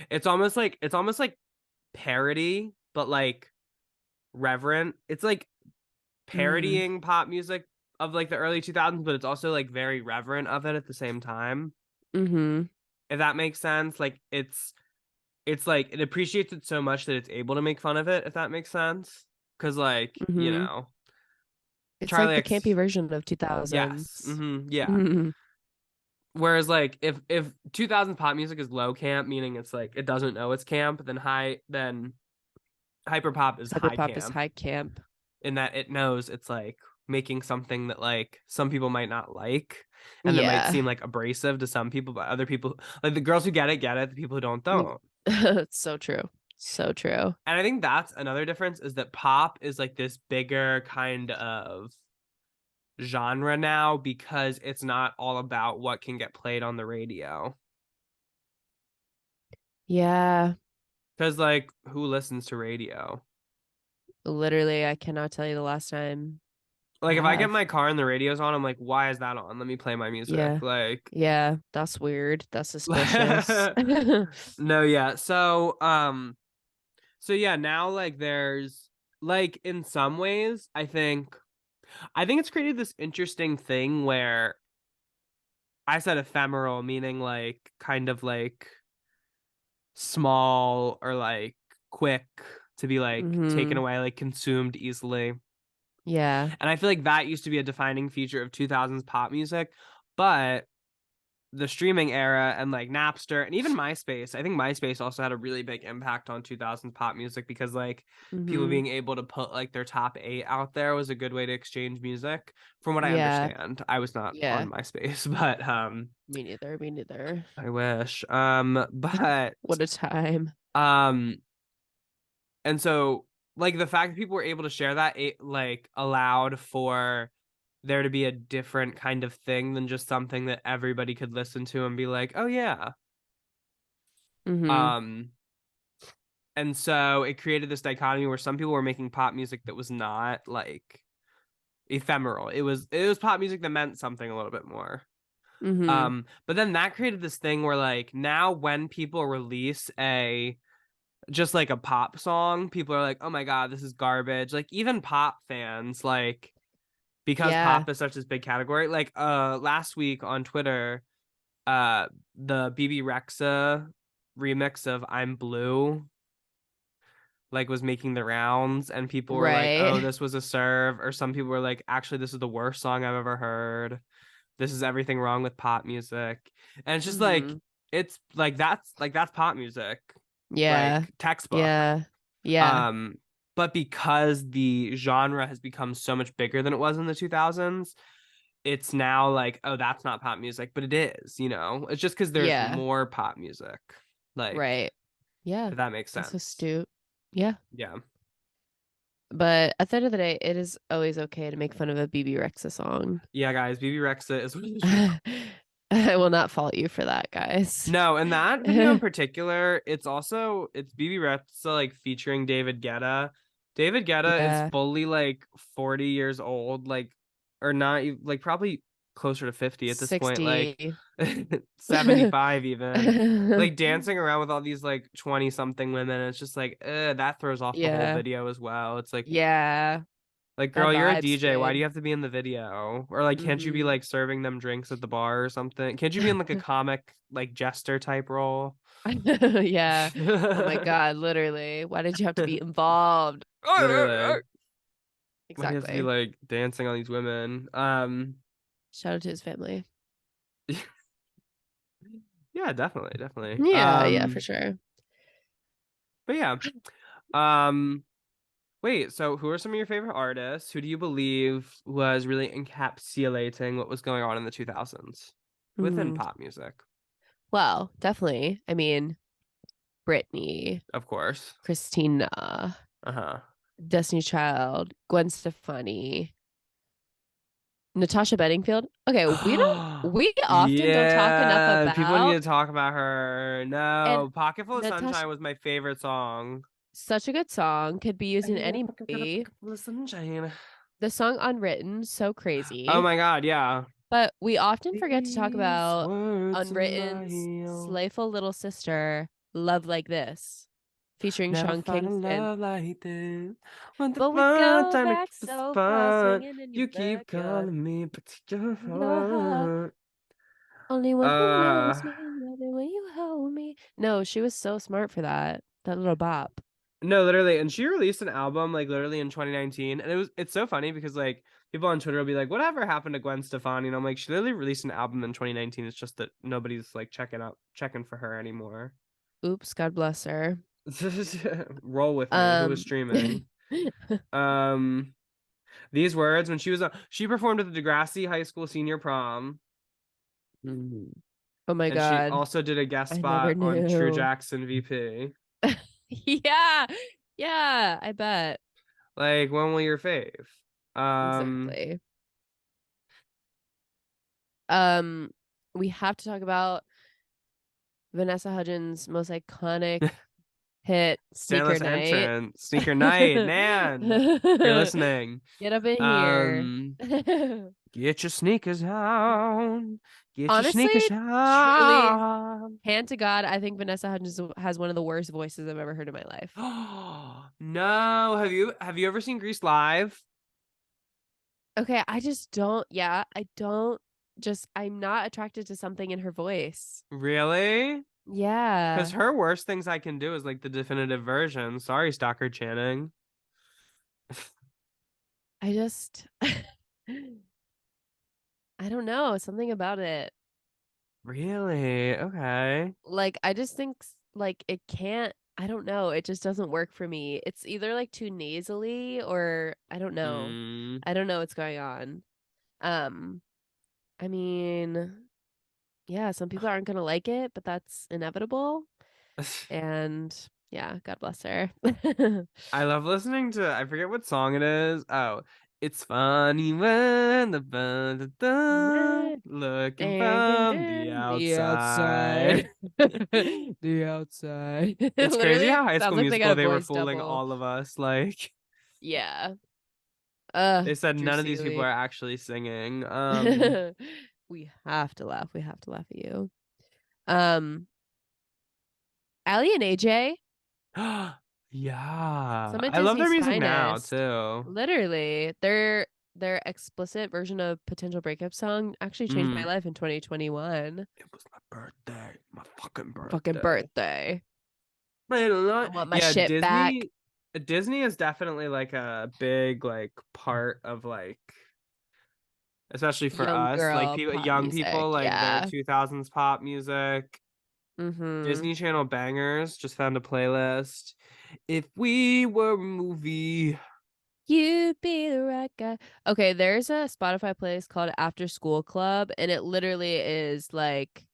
it's almost like parody, but like reverent. It's like mm parodying pop music of like the early 2000s, but it's also like very reverent of it at the same time. hmm If that makes sense. Like it's like it appreciates it so much that it's able to make fun of it, if that makes sense. Cause like, hmm It's like Charlie the campy X version of yes. 2000s. Yeah. hmm Whereas like if 2000s pop music is low camp, meaning it's like it doesn't know it's camp, then hyperpop is high Hyperpop is camp high camp. in that it knows it's like making something that like some people might not like and that might Yeah. seem like abrasive to some people, but other people like the girls who get it, the people who Mm. don't. It's so true. So true. And I think that's another difference is that pop is like this bigger kind of genre now because it's not all about what can get played on the radio. Yeah. Because like who listens to radio? Literally, I cannot tell you the last time I Like if I get have. my car and the radio's on, I'm like, why is that on? Let me play my music. Yeah. Like Yeah. That's weird. That's suspicious. no, yeah. So yeah, now like there's like in some ways, I think it's created this interesting thing where I said ephemeral, meaning like kind of like small or like quick to be like taken hmm away, like consumed easily. Yeah. And I feel like that used to be a defining feature of 2000s pop music, but the streaming era and like Napster and even MySpace, I think MySpace also had a really big impact on 2000s pop music because like people hmm being able to put like their top 8 out there was a good way to exchange music from what I Yeah. understand. I was not Yeah. on MySpace, but Me neither. Me neither. I wish. But What a time. Um, and so like the fact that people were able to share that, it like allowed for there to be a different kind of thing than just something that everybody could listen to and be like, oh yeah. Mm-hmm. Um, and so it created this dichotomy where some people were making pop music that was not like ephemeral. It was pop music that meant something a little bit more. Mm-hmm. But then that created this thing where like now when people release a just like a pop song, people are like, "Oh my God, this is garbage." Like even pop fans, like because Yeah. pop is such this big category. Like last week on Twitter, uh the BB Rexa remix of I'm Blue like was making the rounds and people were like, "Oh, Right. this was a serve," or some people were like, "Actually, this is the worst song I've ever heard. This is everything wrong with pop music." And it's just like Mm-hmm. it's like that's pop music, Yeah. like textbook. Yeah. Yeah. Um, but because the genre has become so much bigger than it was in the 2000s, it's now like, oh, that's not pop music, but it is, you know? It's just because there's Yeah. more pop music. Like, Right. Yeah. if that makes That's so sense. astute. Yeah. Yeah. But at the end of the day, it is always okay to make fun of a BB Rexa song. Yeah, guys, BB Rexa is I will not fault you for that, guys. No, and that video in particular, it's BB Rexa like featuring David Guetta. David Guetta is Yeah. fully like 40 years old, like or not like probably closer to 50 at this point, like 60. 75 even. Like dancing around with all these like 20 something women. It's just like that throws off the whole Yeah. video as well. It's Yeah. like That girl, you're a vibe's DJ. Why do you good. have to be in the video? Or like can't you be Mm-hmm. like serving them drinks at the bar or something? Can't you be in like a comic like jester type role? Yeah. Oh my God, literally. Why did you have to be involved? Literally. Why do you have to be Exactly. like dancing on these women? Shout out to his family. Yeah, definitely, definitely. Yeah, yeah, for sure. But yeah. Um wait, so who are some of your favorite artists? Who do you believe was really encapsulating what was going on in the 2000s within Hmm. pop music? Well, definitely. I mean, Britney, Of course. Christina, Uh-huh. Destiny Child, Gwen Stefani, Natasha Bedingfield. Okay, we often don't talk enough Yeah, people need about, to talk about her. and No, Pocketful of Natasha, Sunshine was my favorite song. such a good song, could be used I in need a any movie. pocketful of sunshine. The song Unwritten, so Oh crazy. my God, yeah. But we often forget to talk These about words in my Unwritten's heel. slayful little sister, Love Like This, featuring Never Sean find a Kingston. love like this. When the But we fun go time to back keep this so far, fun. swinging in your You keep backyard. calling me, but your Yeah. heart. Only one who knows Uh, me, love it when you hold me. No, she was so smart for that. That little bop. no, literally, and she released an album like literally in 2019, and it's so funny because like people on Twitter will be like, "Whatever happened to Gwen Stefani?" And I'm like, she literally released an album in 2019. It's just that nobody's like checking for her anymore. Oops, God bless her. Roll with me. Who was Um, streaming? Um, these words when she performed at the Degrassi High School senior prom, oh my and she God. also did a guest I never spot on True knew. Jackson VP. Yeah. Yeah, I bet. Like, when will your fave? Um, Exactly. Um, we have to talk about Vanessa Hudgens' most iconic hit, Sneaker Stanless Night. entrance, sneaker night, Nan. If you're listening, Get up in here. um, get your sneakers on. Get your Honestly, sneakers truly, on. hand to God, I think Vanessa Hudgens has one of the worst voices I've ever heard in my life. No, have you ever seen Grease live? Okay, I just don't, yeah, I don't just, I'm not attracted to something in her voice. Really? Because Yeah, her worst things I can do is like the definitive version. Sorry, Stalker Channing. I just, I don't know, something about it. Really? Okay. Like, I just think, like, it can't, I don't know, it just doesn't work for me. It's either like too nasally or I don't know. Mm. I don't know what's going on. Um, I mean, yeah, some people aren't gonna like it, but that's inevitable. And Yeah, God bless her. I love listening to, I forget what song it is. Oh, it's funny when the looking from the The outside. outside. The outside. It's crazy Literally how High sounds School like they got Musical a they were voice fooling double. all of us. Like Yeah. they said Drew none of these people Seeley. are actually singing. We have to laugh. We have to laugh at you. Allie and AJ, Yeah. some of I love their Disney's music now finest. too. Literally, their explicit version of Potential Breakup Song actually changed my Mm. life in 2021. It was my birthday. My fucking Fucking birthday. birthday. I want my Yeah, shit back. Disney is definitely like a big like part of like especially for Young us, like girl people pop young music. people like their Yeah. 2000s pop music. Mm-hmm. Disney Channel bangers, just found a playlist. If we were a movie. You'd be the right guy. Okay, there's a Spotify playlist called After School Club, and it literally is like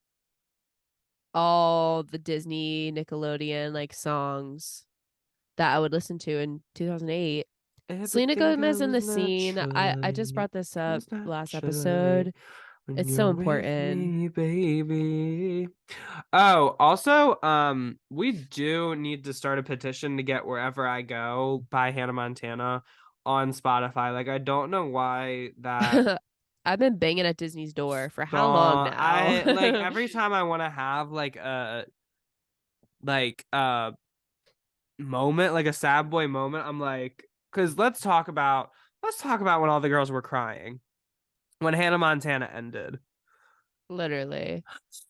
all the Disney, Nickelodeon like songs that I would listen to in 2008. Selena Everything Gomez in comes the scene. I just naturally. brought this up Comes last naturally episode. when It's so you're with important. me, baby. Oh, also, we do need to start a petition to get Wherever I Go by Hannah Montana on Spotify. Like, I don't know why that I've been banging at Disney's door for how long song. I like now? every time I want to have like a moment, like a sad boy moment, I'm like, because let's talk about when all the girls were crying when Hannah Montana ended. Literally.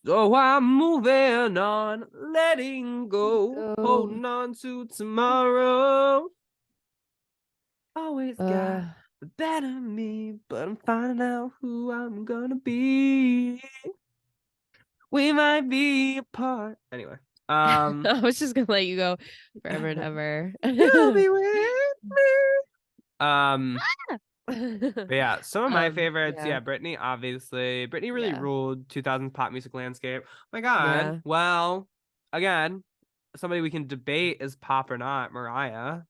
So I'm moving on, letting go, Oh, holding on to tomorrow. Always got uh, the better me, but I'm finding out who I'm gonna be. We might be apart. Anyway, I was just gonna let you go forever and ever. you'll be with me. But yeah, some of my favorites, Yeah, yeah, Britney, obviously. Britney really yeah, ruled 2000s pop music landscape. Oh my God. yeah. Well, again, somebody we can debate is pop or not, Mariah.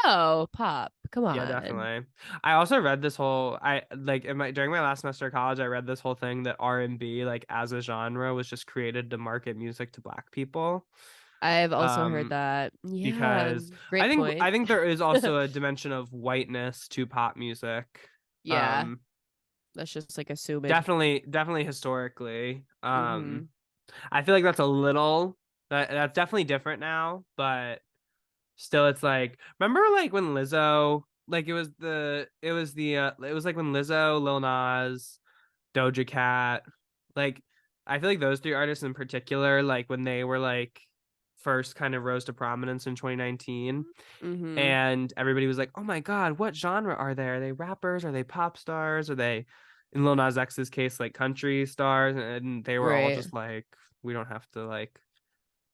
Oh, pop, come Yeah, on. definitely. I also read this whole I like in my during my last semester of college, I read this whole thing that R&B like as a genre was just created to market music to black people. I've also heard Um that. Yeah, because great point. I think there is also a dimension of whiteness to pop music. Yeah, Um let's just like assume it. definitely historically. Mm-hmm. I feel like that's a little that's definitely different now, but still it's like remember like when Lizzo like it was like when Lizzo, Lil Nas, Doja Cat, like I feel like those three artists in particular, like when they were like first kind of rose to prominence in 2019 Mm-hmm. and everybody was like, "Oh my God, what genre are they? Are they rappers? Are they pop stars? Are they in Lil Nas X's case like country stars?" And they were all Right. just like, "We don't have to like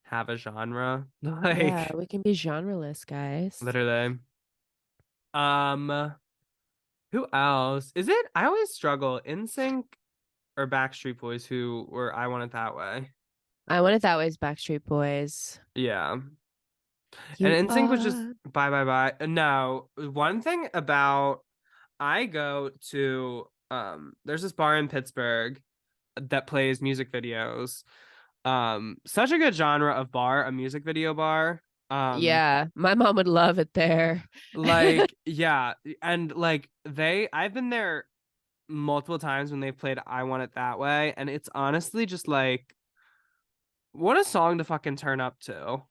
have a genre." Yeah, Like we can be genreless, guys. literally. Um who else? Is it I always struggle NSYNC or Backstreet Boys who were I Want It That Way. I Want It That Way's Backstreet Boys. Yeah. You And NSYNC was just are. bye bye bye. No, one thing about I go to there's this bar in Pittsburgh that plays music videos. Such a good genre of bar, a music video bar. Um Yeah, my mom would love it there. like yeah, and like I've been there multiple times when they've played I Want It That Way and it's honestly just like what a song to fucking turn up to.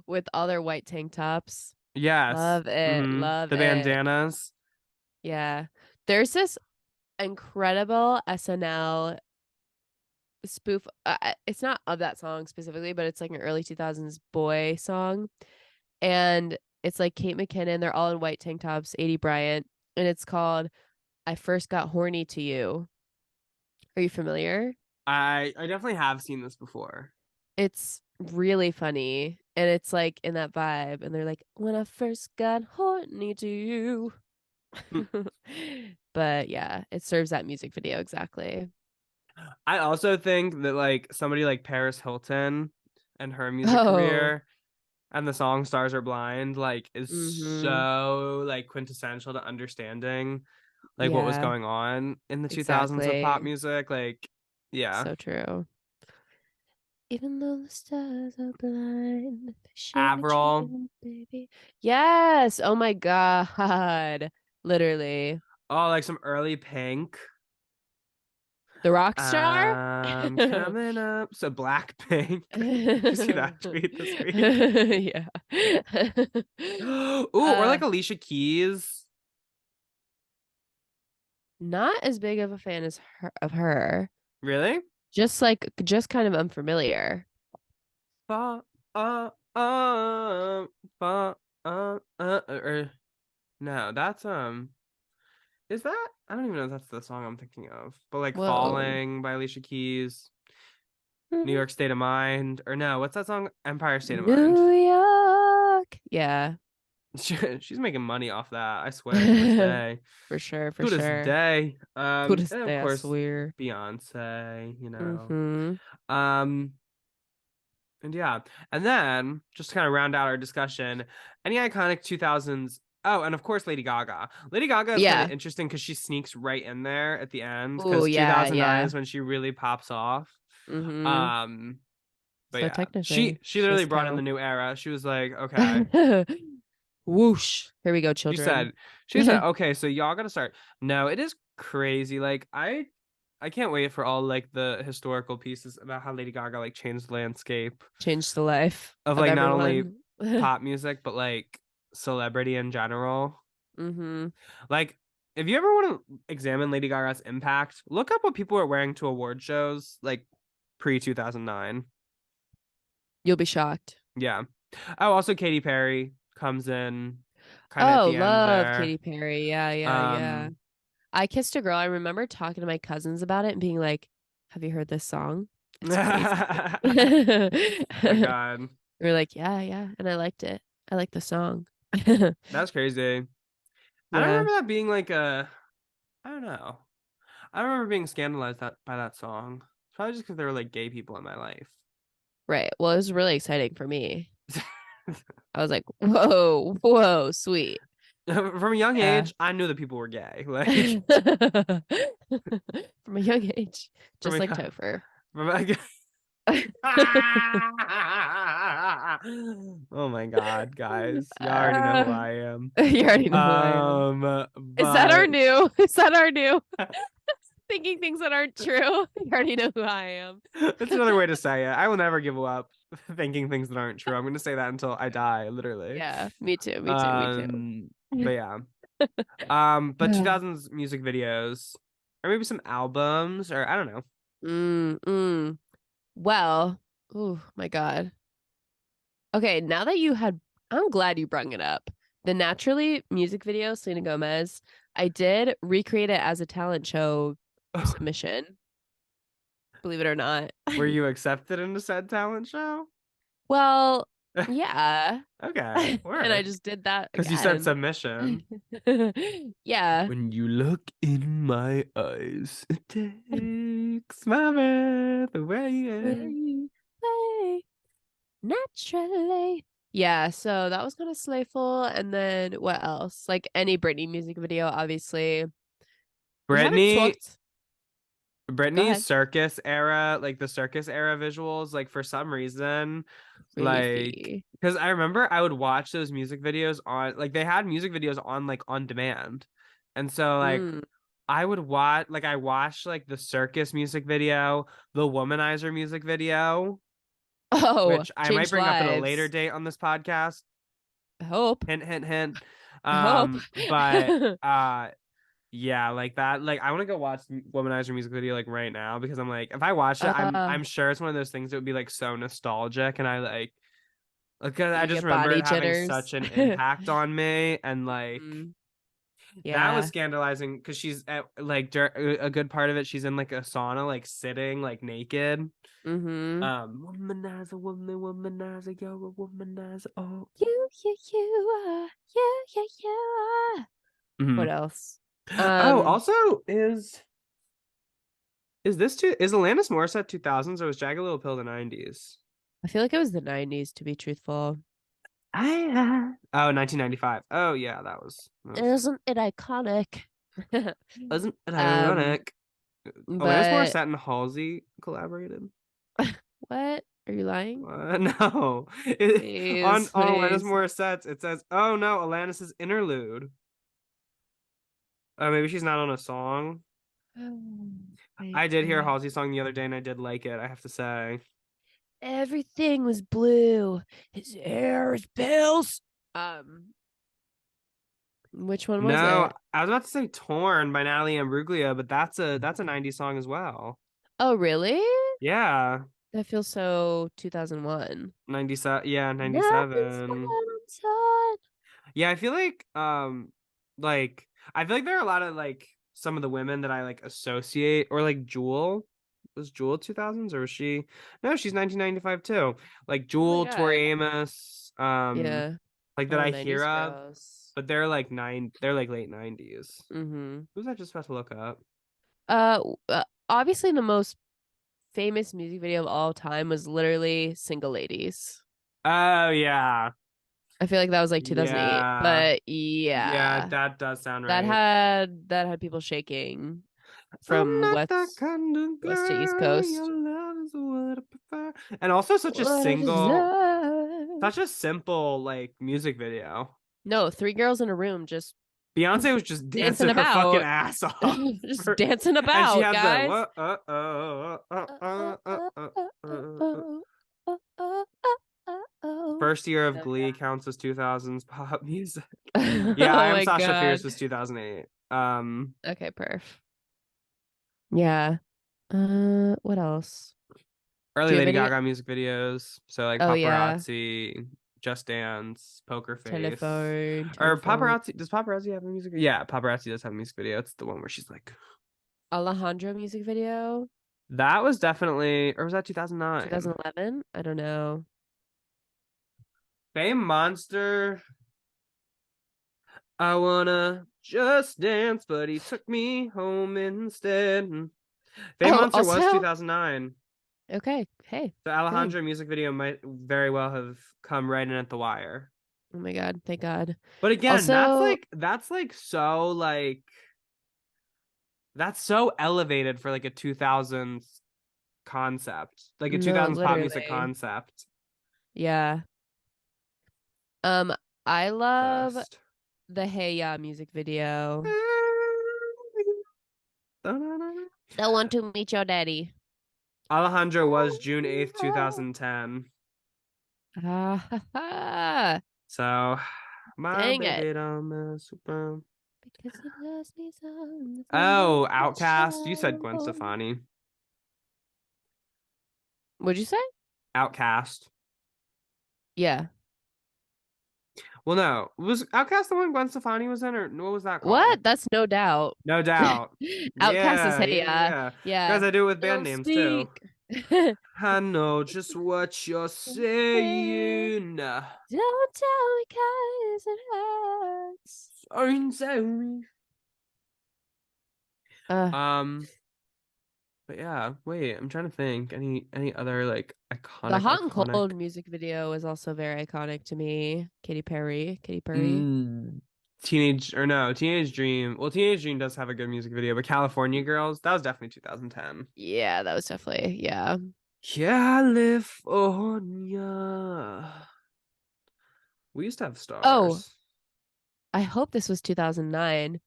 With all their white tank tops. Yes. Love it. Love The it. bandanas. Yeah. There's this incredible SNL spoof. It's not of that song specifically, but it's like an early 2000s boy song. And it's like Kate McKinnon. They're all in white tank tops, 80 Bryant. And it's called I First Got Horny to You. Are you familiar? I definitely have seen this before. It's really funny. And it's like in that vibe. And they're like, when I first got horny to you. But yeah, it serves that music video exactly. I also think that like somebody like Paris Hilton and her music Oh, career, and the song Stars Are Blind like is mm-hmm. so like quintessential to understanding like what was Yeah, going on in the 2000s with pop exactly. music. Like, yeah. So true. Even though the stars are blind, they should Avril. you, baby. Yes. Oh my God. Literally. Oh, like some early Pink. The rock star? Coming up. So Blackpink. Did you see that tweet this week? Yeah. Ooh, or Uh, like Alicia Keys. not as big of a fan as her. Really? Just kind of unfamiliar. Fa uh fa or no, that's is that I don't even know if that's the song I'm thinking of. But like Whoa. Falling by Alicia Keys, New York State of Mind, or no, what's that song? Empire State of Mind. New York. Yeah. She's making money off that, I swear, to this day. For sure, for To this sure. day. To this And of day, I course swear. Beyonce, you know. Mm-hmm. Um and yeah. And then just to kind of round out our discussion, any iconic 2000s. Oh, and of course Lady Gaga. Lady Gaga is kind of Yeah. interesting because she sneaks right in there at the end Oh, because yeah, 2009 yeah. is when she really pops off. Mm-hmm. Um but So yeah, she technically, she she literally does brought in the count. new era. She was like, okay. Whoosh. Here we go, She children. said, she said, okay, so y'all gotta start. No, it is crazy. Like I can't wait for all like the historical pieces about how Lady Gaga like changed the landscape Changed the life of of like not only everyone. pop music but like celebrity in general. Mm-hmm. Like if you ever want to examine Lady Gaga's impact, look up what people were wearing to award shows like pre 2009. You'll be shocked. Yeah. Oh, also Katy Perry comes in kind of at Oh, the end love there. Katy Perry. Yeah, yeah, yeah. Um, I Kissed a Girl. I remember talking to my cousins about it and being like, "Have you heard this song? It's crazy." oh my God. We were like, "Yeah, yeah," and I liked it. I like the song. That's crazy. I don't Yeah, remember that being like I don't know. I don't remember being scandalized by that song. It's probably just because there were like gay people in my life. right. Well, it was really exciting for me. I was like, "Whoa, whoa, sweet." From a young Yeah. age, I knew that people were gay. Like From a young age, from just a like young, Topher. from a, oh my God, guys. Y'all already know who Uh, I am. you already know who I am. Is that our But new? Is that our new? Thinking things that aren't true. You already know who I am. that's another way to say it. I will never give up thinking things that aren't true. I'm going to say that until I die, literally. Yeah, me too. Me too. Me too. But yeah. But 2000s music videos, or maybe some albums, or I don't know. Mm. Well, oh my God. Okay, now that I'm glad you brung it up. The Naturally music video, Selena Gomez, I did recreate it as a talent show submission, believe it or not. Were you accepted in the said talent show? Well, yeah. Okay, And I work. just did that Because you said again. submission. Yeah. When you look in my eyes, it takes my breath away. Way, naturally. Yeah, so that was kind of slayful. And then what else? Like any Britney music video, obviously. We haven't Brittany, talked. Go Britney's ahead. circus era, like the circus era visuals, like for some reason, like Creepy. because I remember I would watch those music videos on like they had music videos on like on demand. And so like Mm. I watched like the circus music video, the womanizer music video, Oh, which I might changed bring up at a later lives. date on this podcast. I hope. Hint, hint, hint. I hope. But yeah, like that. Like I want to go watch Womanizer music video like right now because I'm like, if I watch it, Uh, I'm sure it's one of those things that would be like so nostalgic, and I like because I you just get remember body it having jitters. such an impact on me, and like Mm, that was yeah. scandalizing because she's at like a good part of it. She's in like a sauna, like sitting, like naked. Mm-hmm. Womanizer, womanizer, you're a womanizer. Oh. You are. You are. What Mhm. else? Oh, Um, also is this too is Alanis Morissette 2000s or was Jagged Little Pill the 90s? I feel like it was the 90s, to be truthful. Oh, 1995. Oh yeah, that was Isn't it iconic? wasn't it Um, ironic? Alanis but Morissette and Halsey collaborated. what? Are you lying? No, on Please, Alanis please. Morissette's it says, "Oh no, Alanis's interlude." Oh, maybe she's not on a song. Wait, I did hear a wait. Halsey song the other day, and I did like it. I have to say. Everything was blue. His hair is pills. Which one was No, it? I was about to say "Torn" by Natalie Imbruglia, but that's a '90s song as well. Oh, really? Yeah, That feels so 2001. 97. Yeah, Nothing's 97. undone. Yeah, like I feel like there are a lot of like some of the women that I like associate or like Jewel. Was Jewel 2000s or was she? No, she's 1995 too. Like Oh my Jewel, God. Tori Amos, Yeah. like that Oh, I hear 90s of, girls. but they're like late 90s. Mm-hmm. Who's that just about to look up? Obviously the most famous music video of all time was literally Single Ladies. Oh yeah. I feel like that was like 2008. Yeah. But Yeah, yeah, that does sound that right. had people shaking I'm from not that kind of west to east girl. Your coast. love is what I prefer. And also What I deserve. such a simple like music video. No, three girls in a room just Beyonce was just dancing dancing her fucking about. ass off. Just dancing And she about, has the guys. what first year of So Glee counts as 2000s pop music. yeah. Yeah, I Oh am my Sasha God. Fierce was 2008. Okay, perf. Yeah. What else? Do Early you have Lady any? Gaga music videos. So like Oh yeah. Paparazzi, Just Dance, Poker Face. Telephone, Or telephone. Paparazzi, does Paparazzi have a music video? Yeah, Paparazzi does have a music video. It's the one where she's like Alejandro music video. that was definitely or was that 2009? 2011? I don't know. Fame Monster. I wanna just dance, but he took me home instead. Fame Oh, Monster was also, 2009. okay. Hey, The dang. Alejandro music video might very well have come right in at the wire. Oh my God. Thank God. But again, Also, that's so elevated for like a 2000s concept, like a no, 2000s pop music literally. concept. Yeah. Um, I love Best. the Hey Ya music video. I want to meet your daddy. Alejandro was June 8th, 2010. Ah, ha, ha. So, my Dang it. baby don't mess around. Because he loves me so. Oh, Outcast. You said Gwen Stefani. What'd you say? Outcast. Yeah. Well, no. Was Outcast the one Gwen Stefani was in, or what was that called? What? That's no doubt. No doubt. Outcast is Yeah, Hey yeah, Ya. yeah. Yeah. Guys, I do it with band Don't names too. speak. I know just what you're saying. Don't tell me 'cause it hurts. Don't tell me. Uh, Um, but yeah, wait, I'm trying to think. Any other like the iconic, Hot and iconic. Cold music video is also very iconic to me. Katy Perry. Katy Perry. Teenage Dream. Well, Teenage Dream does have a good music video, but California Girls, that was definitely 2010. Yeah, that was definitely, yeah. California. We used to have Oh, stars. I hope this was 2009.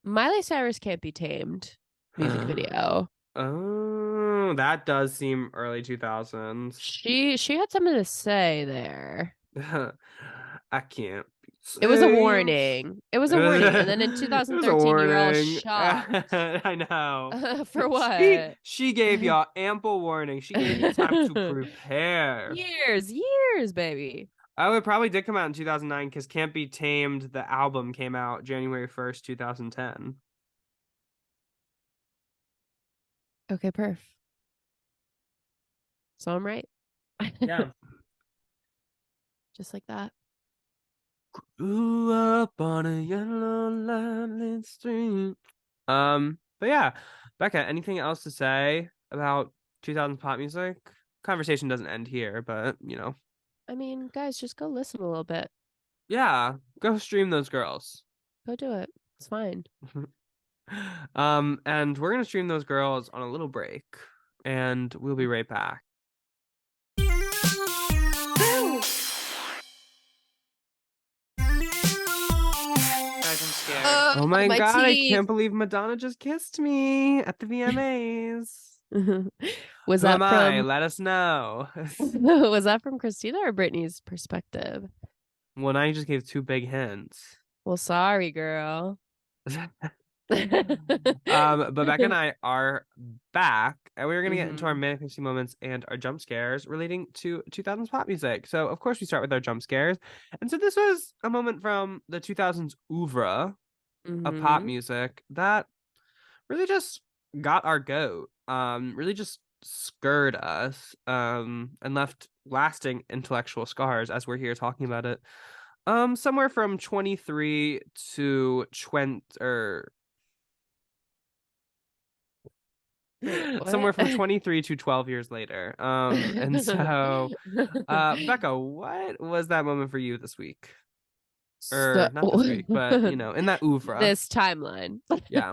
Miley Cyrus Can't Be Tamed music video. Oh, that does seem early 2000s. She had something to say there. I can't be It was a saved. warning. It was It a was, warning. And then in it was a 2013, you were all warning. shocked. I know. For She what? she gave y'all ample warning. She gave you time to prepare. Years, baby. Oh, it probably did come out in 2009 because Can't Be Tamed, the album came out January 1st, 2010. Okay, perf. So I'm right. Yeah. Just like that. Grew up on a yellow line street. But yeah, Becca, anything else to say about 2000s pop music? conversation doesn't end here, but I mean, guys, just go listen a little bit. yeah, go stream those girls. Go do it. It's fine. And we're gonna stream those girls on a little break, and we'll be right back. Guys, I'm scared. Oh my God, I teeth. can't believe Madonna just kissed me at the VMAs. Was Who that am I? from Let us know. was that from Christina or Brittany's perspective? Well, now you just gave 2 big hints. Well, sorry, girl. But Becca and I are back, and we're gonna get into our Mhm. manic pixie moments and our jump scares relating to 2000s pop music. So, of course, we start with our jump scares. And so this was a moment from the 2000s oeuvre of pop Mhm. music that really just got our goat. Really just scared us, and left lasting intellectual scars as we're here talking about it. Somewhere from 23 to 20 or Wait, somewhere what? from 23 to 12 years later. And so Becca, what was that moment for you this week? So Or not this week, but in that oeuvre. this timeline. Yeah.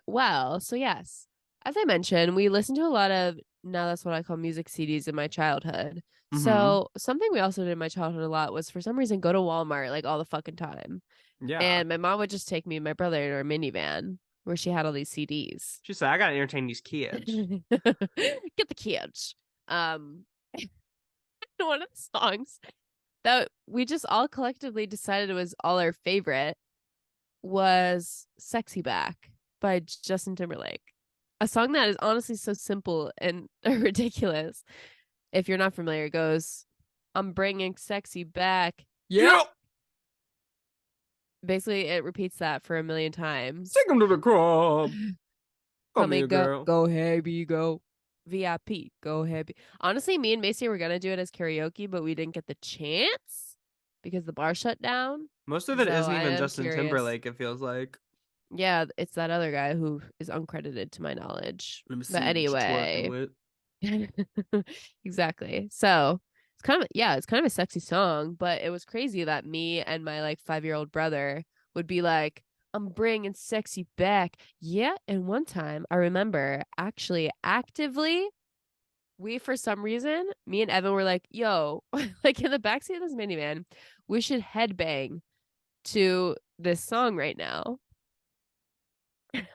Well, so yes. As I mentioned, we listened to a lot of now that's what I call music CDs in my childhood. Mm-hmm. So something we also did in my childhood a lot was for some reason go to Walmart like all the fucking time. Yeah. And my mom would just take me and my brother in our minivan where she had all these CDs. She said, I gotta entertain these kids. Get the kids. One of the songs that we just all collectively decided was all our favorite was Sexy Back by Justin Timberlake. A song that is honestly so simple and ridiculous. If you're not familiar, it goes, I'm bringing sexy back. Yeah. Basically, it repeats that for a million times. Take him to the club. Call me a girl. Go heavy, go. VIP, go heavy. Honestly, me and Macy were gonna do it as karaoke, but we didn't get the chance because the bar shut down. Most of it So isn't I even am Justin curious. Timberlake, it feels like. Yeah, it's that other guy who is uncredited to my knowledge. Let me see But what you're anyway, twerking with. exactly. So it's kind of a sexy song, but it was crazy that me and my like 5-year-old brother would be like, I'm bringing sexy back. Yeah. And one time I remember actually actively, we for some reason, me and Evan were like, yo, like in the backseat of this minivan, we should headbang to this song right now.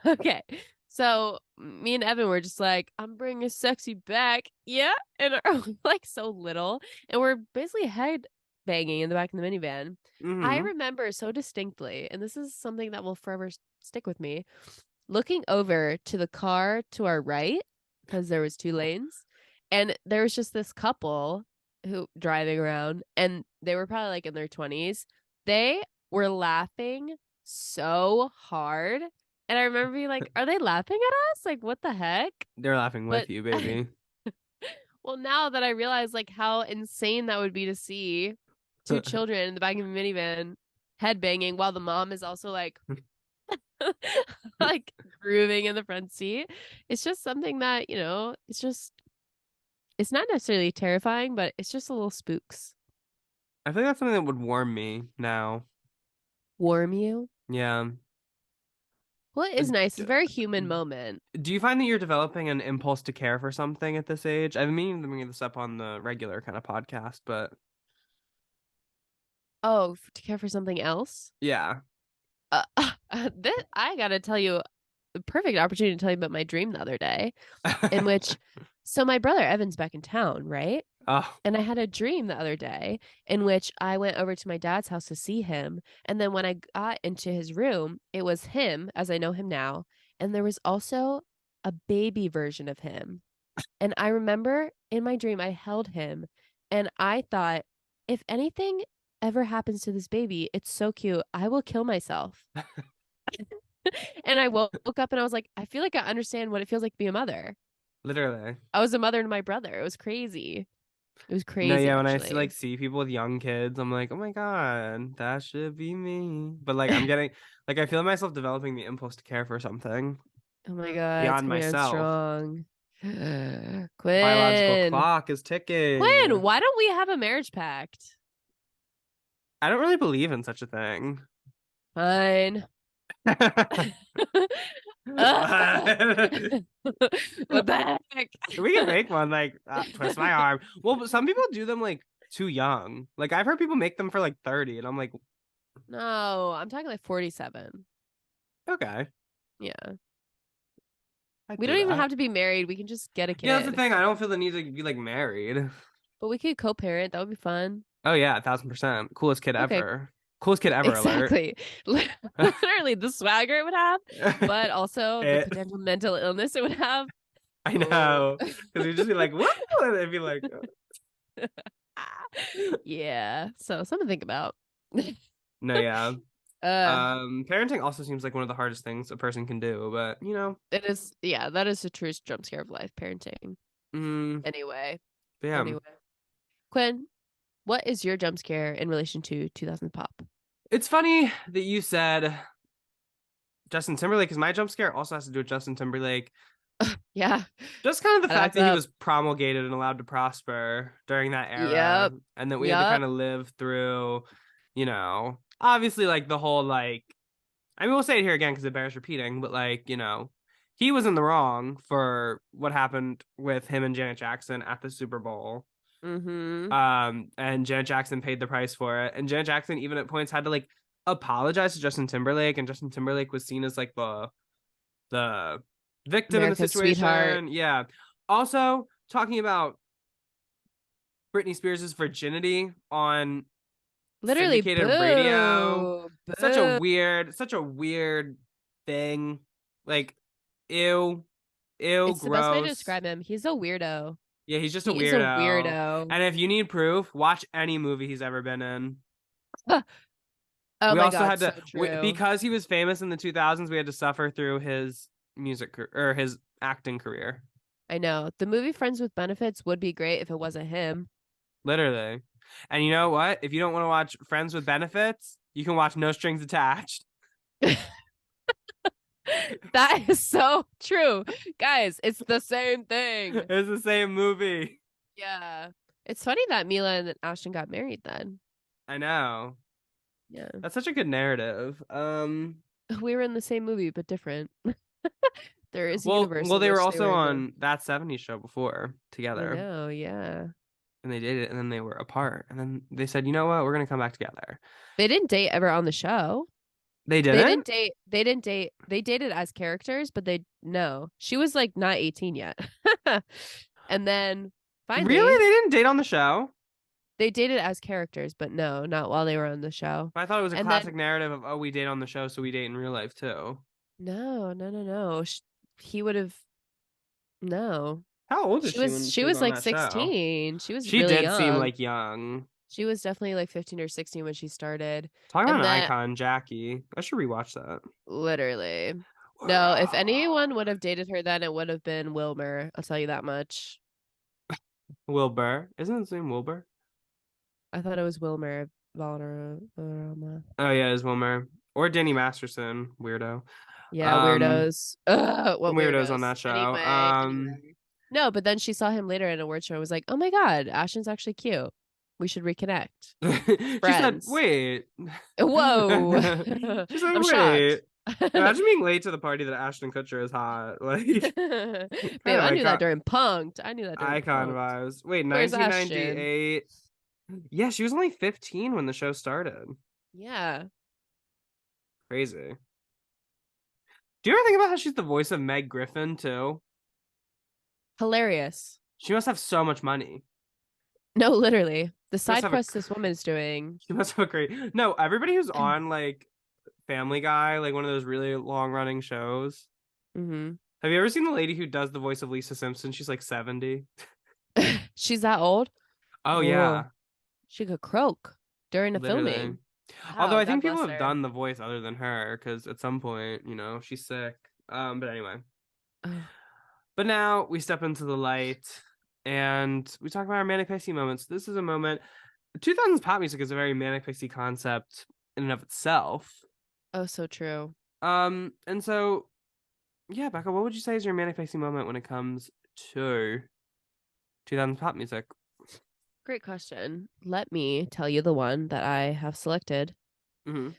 Okay. So me and Evan were just like, I'm bringing sexy back. Yeah. And we're like so little. And we're basically head banging in the back of the minivan. I Mm-hmm. remember so distinctly, and this is something that will forever stick with me, looking over to the car to our right, because there was 2 lanes. And there was just this couple who driving around, and they were probably like in their 20s. They were laughing so hard. And I remember being like, are they laughing at us? Like, what the heck? They're laughing with But you, baby. well, now that I realize like how insane that would be to see 2 children in the back of a minivan headbanging while the mom is also like like grooving in the front seat. It's just something that, it's not necessarily terrifying, but it's just a little spooks. I think that's something that would warm me now. Warm you? Yeah. Well, it is nice. It's a very human moment. Do you find that you're developing an impulse to care for something at this age? I've been meaning to bring this up on the regular kind of podcast, but Oh, to care for something else? yeah. I gotta tell you, the perfect opportunity to tell you about my dream the other day, in which, so my brother Evan's back in town, right? Oh, And I had a dream the other day in which I went over to my dad's house to see him. And then when I got into his room, it was him as I know him now. And there was also a baby version of him. And I remember in my dream, I held him and I thought, if anything ever happens to this baby, it's so cute. I will kill myself. And I woke up and I was like, I feel like I understand what it feels like to be a mother. literally. I was a mother to my brother. It was crazy. It was No, crazy, yeah, when I actually. see people with young kids, I'm like, oh my God, that should be me. But like I'm getting like I feel myself developing the impulse to care for something Oh my God, it's beyond coming on myself. strong. Biological Quinn. clock is ticking. Quinn, why don't we have a marriage pact? I don't really believe in such a thing. Fine. What the heck? We can make one, like, twist my arm. Well, but some people do them like too young. Like, I've heard people make them for like 30, and I'm like, No, I'm talking like 47. okay, Yeah. I'd We do don't even that. have to be married. We can just get a Yeah, that's the kid. thing. I don't feel the need to be like married. But we could co-parent. That would be fun. Oh yeah, 1000%. Coolest kid Okay. ever. Coolest kid ever alert. Exactly. Literally the swagger it would have, but also the It- potential mental illness it would have. I know. Because you'd just be like, what? And it'd be like, Yeah. So something to think about. no, yeah. Uh, Parenting also seems like one of the hardest things a person can do, but you know. it is, yeah, that is the truest jump scare of life, parenting. Mm, Anyway. but yeah. Anyway. Quinn, what is your jump scare in relation to 2000 pop? It's funny that you said Justin Timberlake, because my jump scare also has to do with Justin Timberlake. Yeah. Just kind of the That fact adds that he up. was promulgated and allowed to prosper during that era. Yep. And that we had to Yep. kind of live through, you know, obviously like the whole like, I mean, we'll say it here again because it bears repeating, but like, you know, he was in the wrong for what happened with him and Janet Jackson at the Super Bowl. Mm-hmm. And Janet Jackson paid the price for it. And Janet Jackson even at points had to like apologize to Justin Timberlake, and Justin Timberlake was seen as like the victim in the America's situation. sweetheart. Yeah. Also, talking about Britney Spears' virginity on Literally, syndicated radio. boo. Such a weird thing. Like, ew, It's the best way to gross. describe him. He's a weirdo. Yeah, he's just a He is a weirdo. weirdo. And if you need proof, watch any movie he's ever been in. Oh We my also God, had to so true. because he was famous in the 2000s, we had to suffer through his or his acting career. I know. The movie Friends with Benefits would be great if it wasn't him. Literally. And you know what? If you don't want to watch Friends with Benefits, you can watch No Strings Attached. That is so true. Guys, it's the same thing. It's the same movie. Yeah. It's funny that Mila and Ashton got married then. I know. Yeah. That's such a good narrative. We were in the same movie, but different. There is a well, universe. well, in they which were also in on That 70s Show before I together. know, yeah. And they did it, and then they were apart. And then they said, you know what? We're going to come back together. They didn't date ever on the show. They They didn't? didn't date. They didn't date. They dated as characters, but no. She was like not 18 yet. And then finally, Really? They didn't date on the show? they dated as characters, but no, not while they were on the show. I thought it was a And classic then narrative of, oh, we date on the show, so we date in real life too. no. He would have no. How old is she when She was on like that show? 16. She was She really did young. seem like young. She was definitely like 15 or 16 when she started. Talking And about an then- icon, Jackie. I should rewatch that. Literally. No, if anyone would have dated her then, it would have been Wilmer. I'll tell you that much. Wilbur. Isn't his name Wilbur? I thought it was Wilmer Valderrama. Oh, yeah, it's Wilmer. Or Danny Masterson. Weirdo. Yeah, weirdos. What weirdos on that show. Anyway. No, but then she saw him later in a award show and was like, oh my God, Ashton's actually cute. We should reconnect. She said, Friends. wait. Whoa. She said, I'm wait. shocked. Imagine being late to the party that Ashton Kutcher is hot. Like, Babe, I knew that during Punked. I knew that during icon Punked. vibes. Wait, Where's 1998. Yeah, she was only 15 when the show started. Yeah. Crazy. Do you ever think about how she's the voice of Meg Griffin too? Hilarious. She must have so much money. No, literally. The must side have a quest this woman's doing. She must have a great. No, everybody who's on like Family Guy, like one of those really long running shows. Mm-hmm. Have you ever seen the lady who does the voice of Lisa Simpson? She's like 70. She's that old? Oh Whoa. yeah. She could croak during the Literally. filming. Although Wow, I think God people bless have her. done the voice other than her, because at some point, you know, she's sick. But anyway. Ugh. But now we step into the light and we talk about our manic pixie moments. This is a moment. 2000s pop music is a very manic pixie concept in and of itself. Oh, so true. And so yeah, Becca, what would you say is your manic pixie moment when it comes to 2000s pop music? Great question. Let me tell you the one that I have selected Mm-hmm.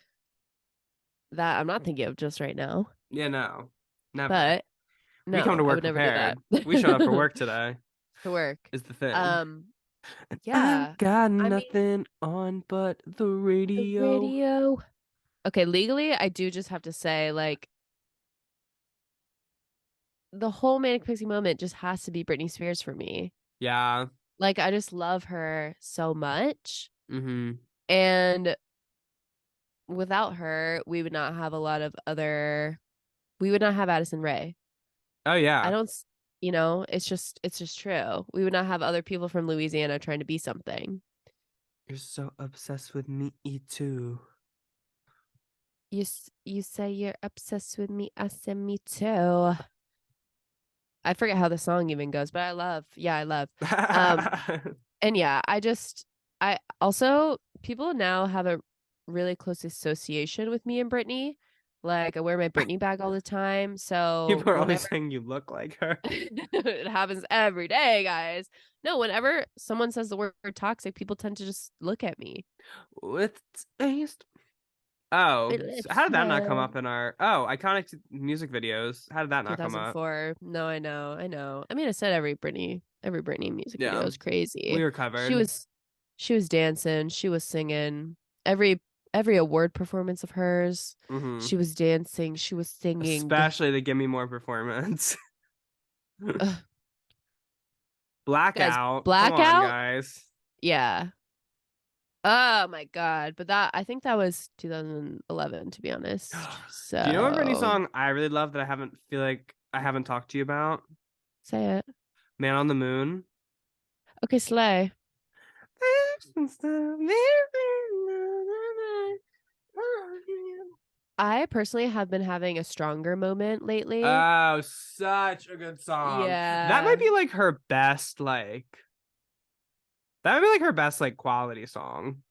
that I'm not thinking of just right now. Yeah, no, never. But We come no, to I work would never do that. prepared. We showed up for work today. For work. Is the thing. Yeah. I got I mean, nothing on but the the radio. radio. Okay, legally, I do just have to say, like, the whole Manic Pixie moment just has to be Britney Spears for me. Yeah. Like, I just love her so much. Mm-hmm. And without her, we would not have a lot of other, we would not have Addison Rae. Oh yeah. I don't, it's just true. We would not have other people from Louisiana trying to be something. You're so obsessed with me too. You say you're obsessed with me. I say me too. I forget how the song even goes, but I love. And yeah, I also, people now have a really close association with me and Britney. Like, I wear my Britney bag all the time. So People are always whenever saying you look like her. it happens every day, guys. No, whenever someone says the word toxic, people tend to just look at me. With taste. Oh, My so lips how did that not come red. up in our iconic music videos? How did that not come up? 2004. No, I know. I mean, I said every Britney music video Yeah, is crazy. we were She covered. was dancing, she was singing. Every award performance of hers, Mm-hmm. she was dancing, she was singing. Especially the Give Me More performance. Ugh. Guys, Blackout. Come on, Blackout? guys. Yeah. Oh my God. But I think that was 2011, to be honest. So Do you know what Britney song I really love that I haven't talked to you about? say it. Man on the Moon. Okay, Slay. I personally have been having a stronger moment lately. Oh, such a good song. That might Yeah. be like her best, that might be like her best, quality song.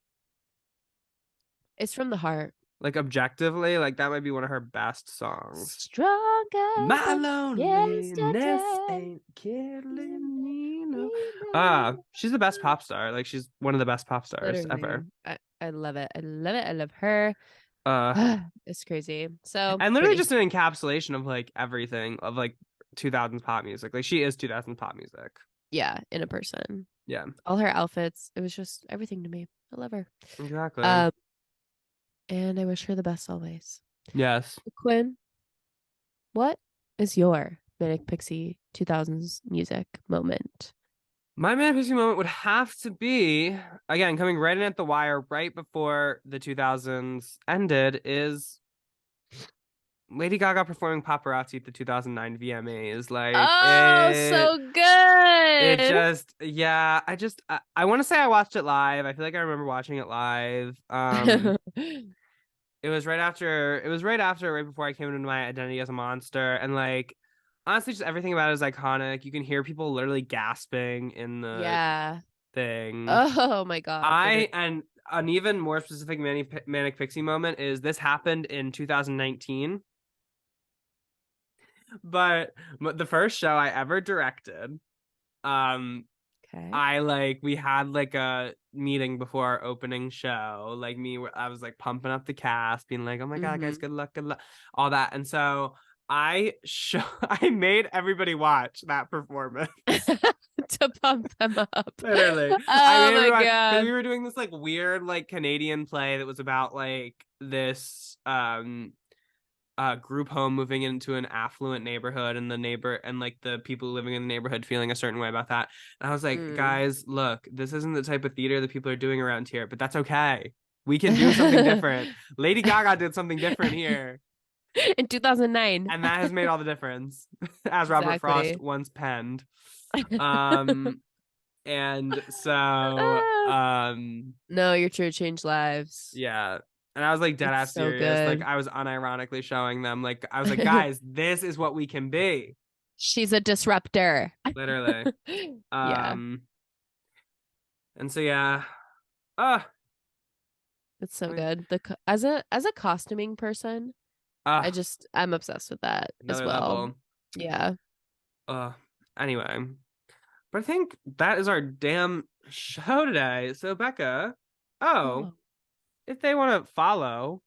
It's from the heart. Like, objectively, that might be one of her best songs. Stronger My than loneliness yesterday. ain't killing me, no. She's the best pop star. Like, she's one of the best pop stars ever. Literally. I love it. I love it. I love her. It's crazy. So And literally Britney. just an encapsulation of everything of 2000s pop music. Like, she is 2000s pop music. Yeah, in a person. Yeah, All her outfits. It was just everything to me. I love her. exactly. And I wish her the best always. Yes. Quinn, what is your Manic Pixie 2000s music moment? My Manic Pixie moment would have to be, again, coming right in at the wire right before the 2000s ended, is Lady Gaga performing Paparazzi at the 2009 VMAs. So good. It just, yeah, I want to say I watched it live. I feel like I remember watching it live. It was right before I came into my identity as a monster. And honestly, just everything about it is iconic. You can hear people literally gasping in the thing. Oh my God. And an even more specific Manic Pixie moment is this happened in 2019. But the first show I ever directed, okay. we had a meeting before our opening show. I was pumping up the cast, being like, "Oh my God, guys, good luck, all that." And so I made everybody watch that performance to pump them up. literally. Oh my God. We were doing this weird Canadian play that was about this group home moving into an affluent neighborhood, and the people living in the neighborhood feeling a certain way about that. And I was like, guys, look, this isn't the type of theater that people are doing around here, but that's okay. We can do something different. Lady Gaga did something different here in 2009, and that has made all the difference, as Robert Frost once penned. And so no, your true change lives. Yeah. And I was dead ass so serious. good. I was unironically showing them. I was like, guys, this is what we can be. She's a disruptor. Literally. Yeah. And so yeah. It's so good. As a costuming person, I'm obsessed with that as well. Level. Yeah. Anyway, but I think that is our damn show today. So Becca, if they want to follow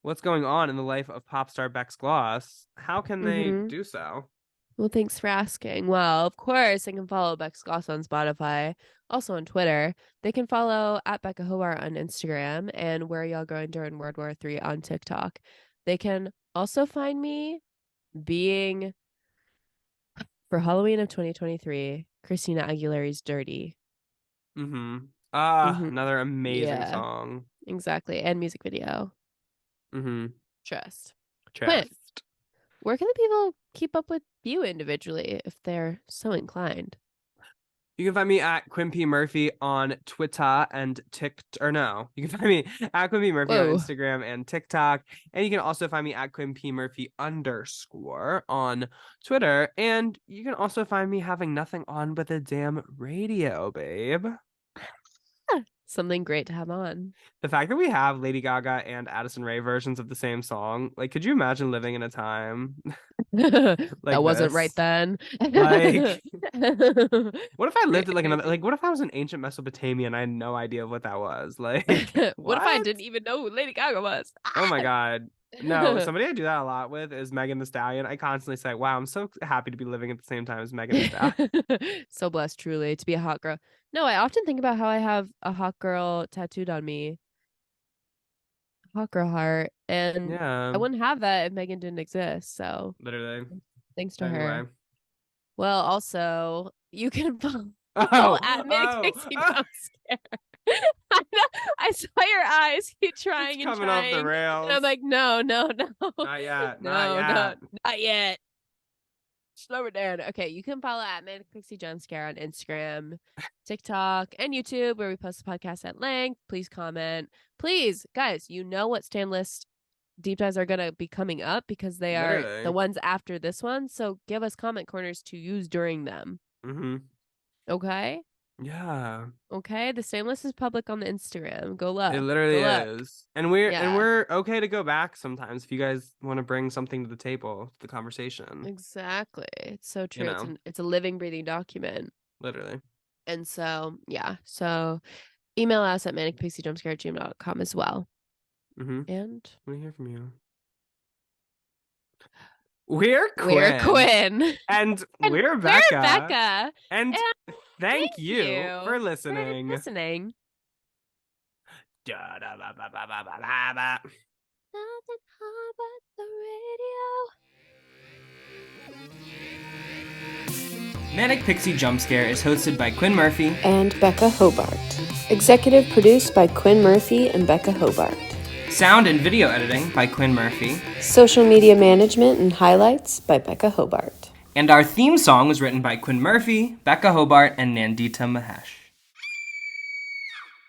what's going on in the life of pop star Bex Gloss, how can they Mhm. do so? Well, thanks for asking. Well, of course, they can follow Bex Goss on Spotify, also on Twitter. They can follow at Becca Hobart on Instagram and Where Y'all Going During World War III on TikTok. They can also find me being, for Halloween of 2023, Christina Aguilera's Dirty. Mm-hmm. Mhm. Another amazing Yeah, song. exactly. And music video. Mm-hmm. Trust. Quinn, Chest. where can the people keep up with you individually if they're so inclined? You can find me at Quinn P. Murphy on Twitter and no. You can find me at Quinn P. Murphy on Whoa. Instagram and TikTok. And you can also find me at Quinn P. Murphy _ on Twitter. And you can also find me having nothing on but the damn radio, babe. Something great to have on. The fact that we have Lady Gaga and Addison Rae versions of the same song, like, could you imagine living in a time That like wasn't right this? then. Like, what if I lived in like Maybe. another, like, what if I was in ancient Mesopotamia and I had no idea what that was? Like, What if I what? didn't even know who Lady Gaga was? Oh my God. No, somebody I do that a lot with is Megan Thee Stallion. I constantly say, wow, I'm so happy to be living at the same time as Megan Thee Stallion. So blessed, truly, to be a hot girl. No, I often think about how I have a hot girl tattooed on me, hot girl heart, and Yeah, I wouldn't have that if Megan didn't exist. So literally. thanks to Anyway. her. Well, also, you can follow Oh, at Manic Pixie oh, Jump Scare. I know, I saw your eyes keep it's trying and coming off the trying. And rails. I'm like, no. Not yet. Not No, yet. not yet. Slow it down. Okay, you can follow at Manic Pixie Jump Scare on Instagram, TikTok, and YouTube, where we post the podcast at length. Please comment. Please, guys, you know what stand list deep dives are going to be coming up because they are the Literally. ones after this one. So give us comment corners to use during them. Mm-hmm. Okay? Yeah. Okay, the same list is public on the Instagram. Go It look. literally Go look. is. And we're Yeah. okay to go back sometimes if you guys want to bring something to the table, to the conversation. Exactly. It's so true. You know. It's a living, breathing document. Literally. And so, yeah. So email us at manicpixiejumpscare@gmail.com as well. Mm-hmm. And Let me hear from you. We're we're Quinn. Quinn. And And we're we're Becca. Becca. And thank Thank you for listening. Nothing hard but the radio. Manic Pixie Jump Scare is hosted by Quinn Murphy And Becca Hobart. Executive produced by Quinn Murphy and Becca Hobart. Sound and video editing by Quinn Murphy. Social media management and highlights by Becca Hobart. And our theme song was written by Quinn Murphy, Becca Hobart, and Nandita Mahesh.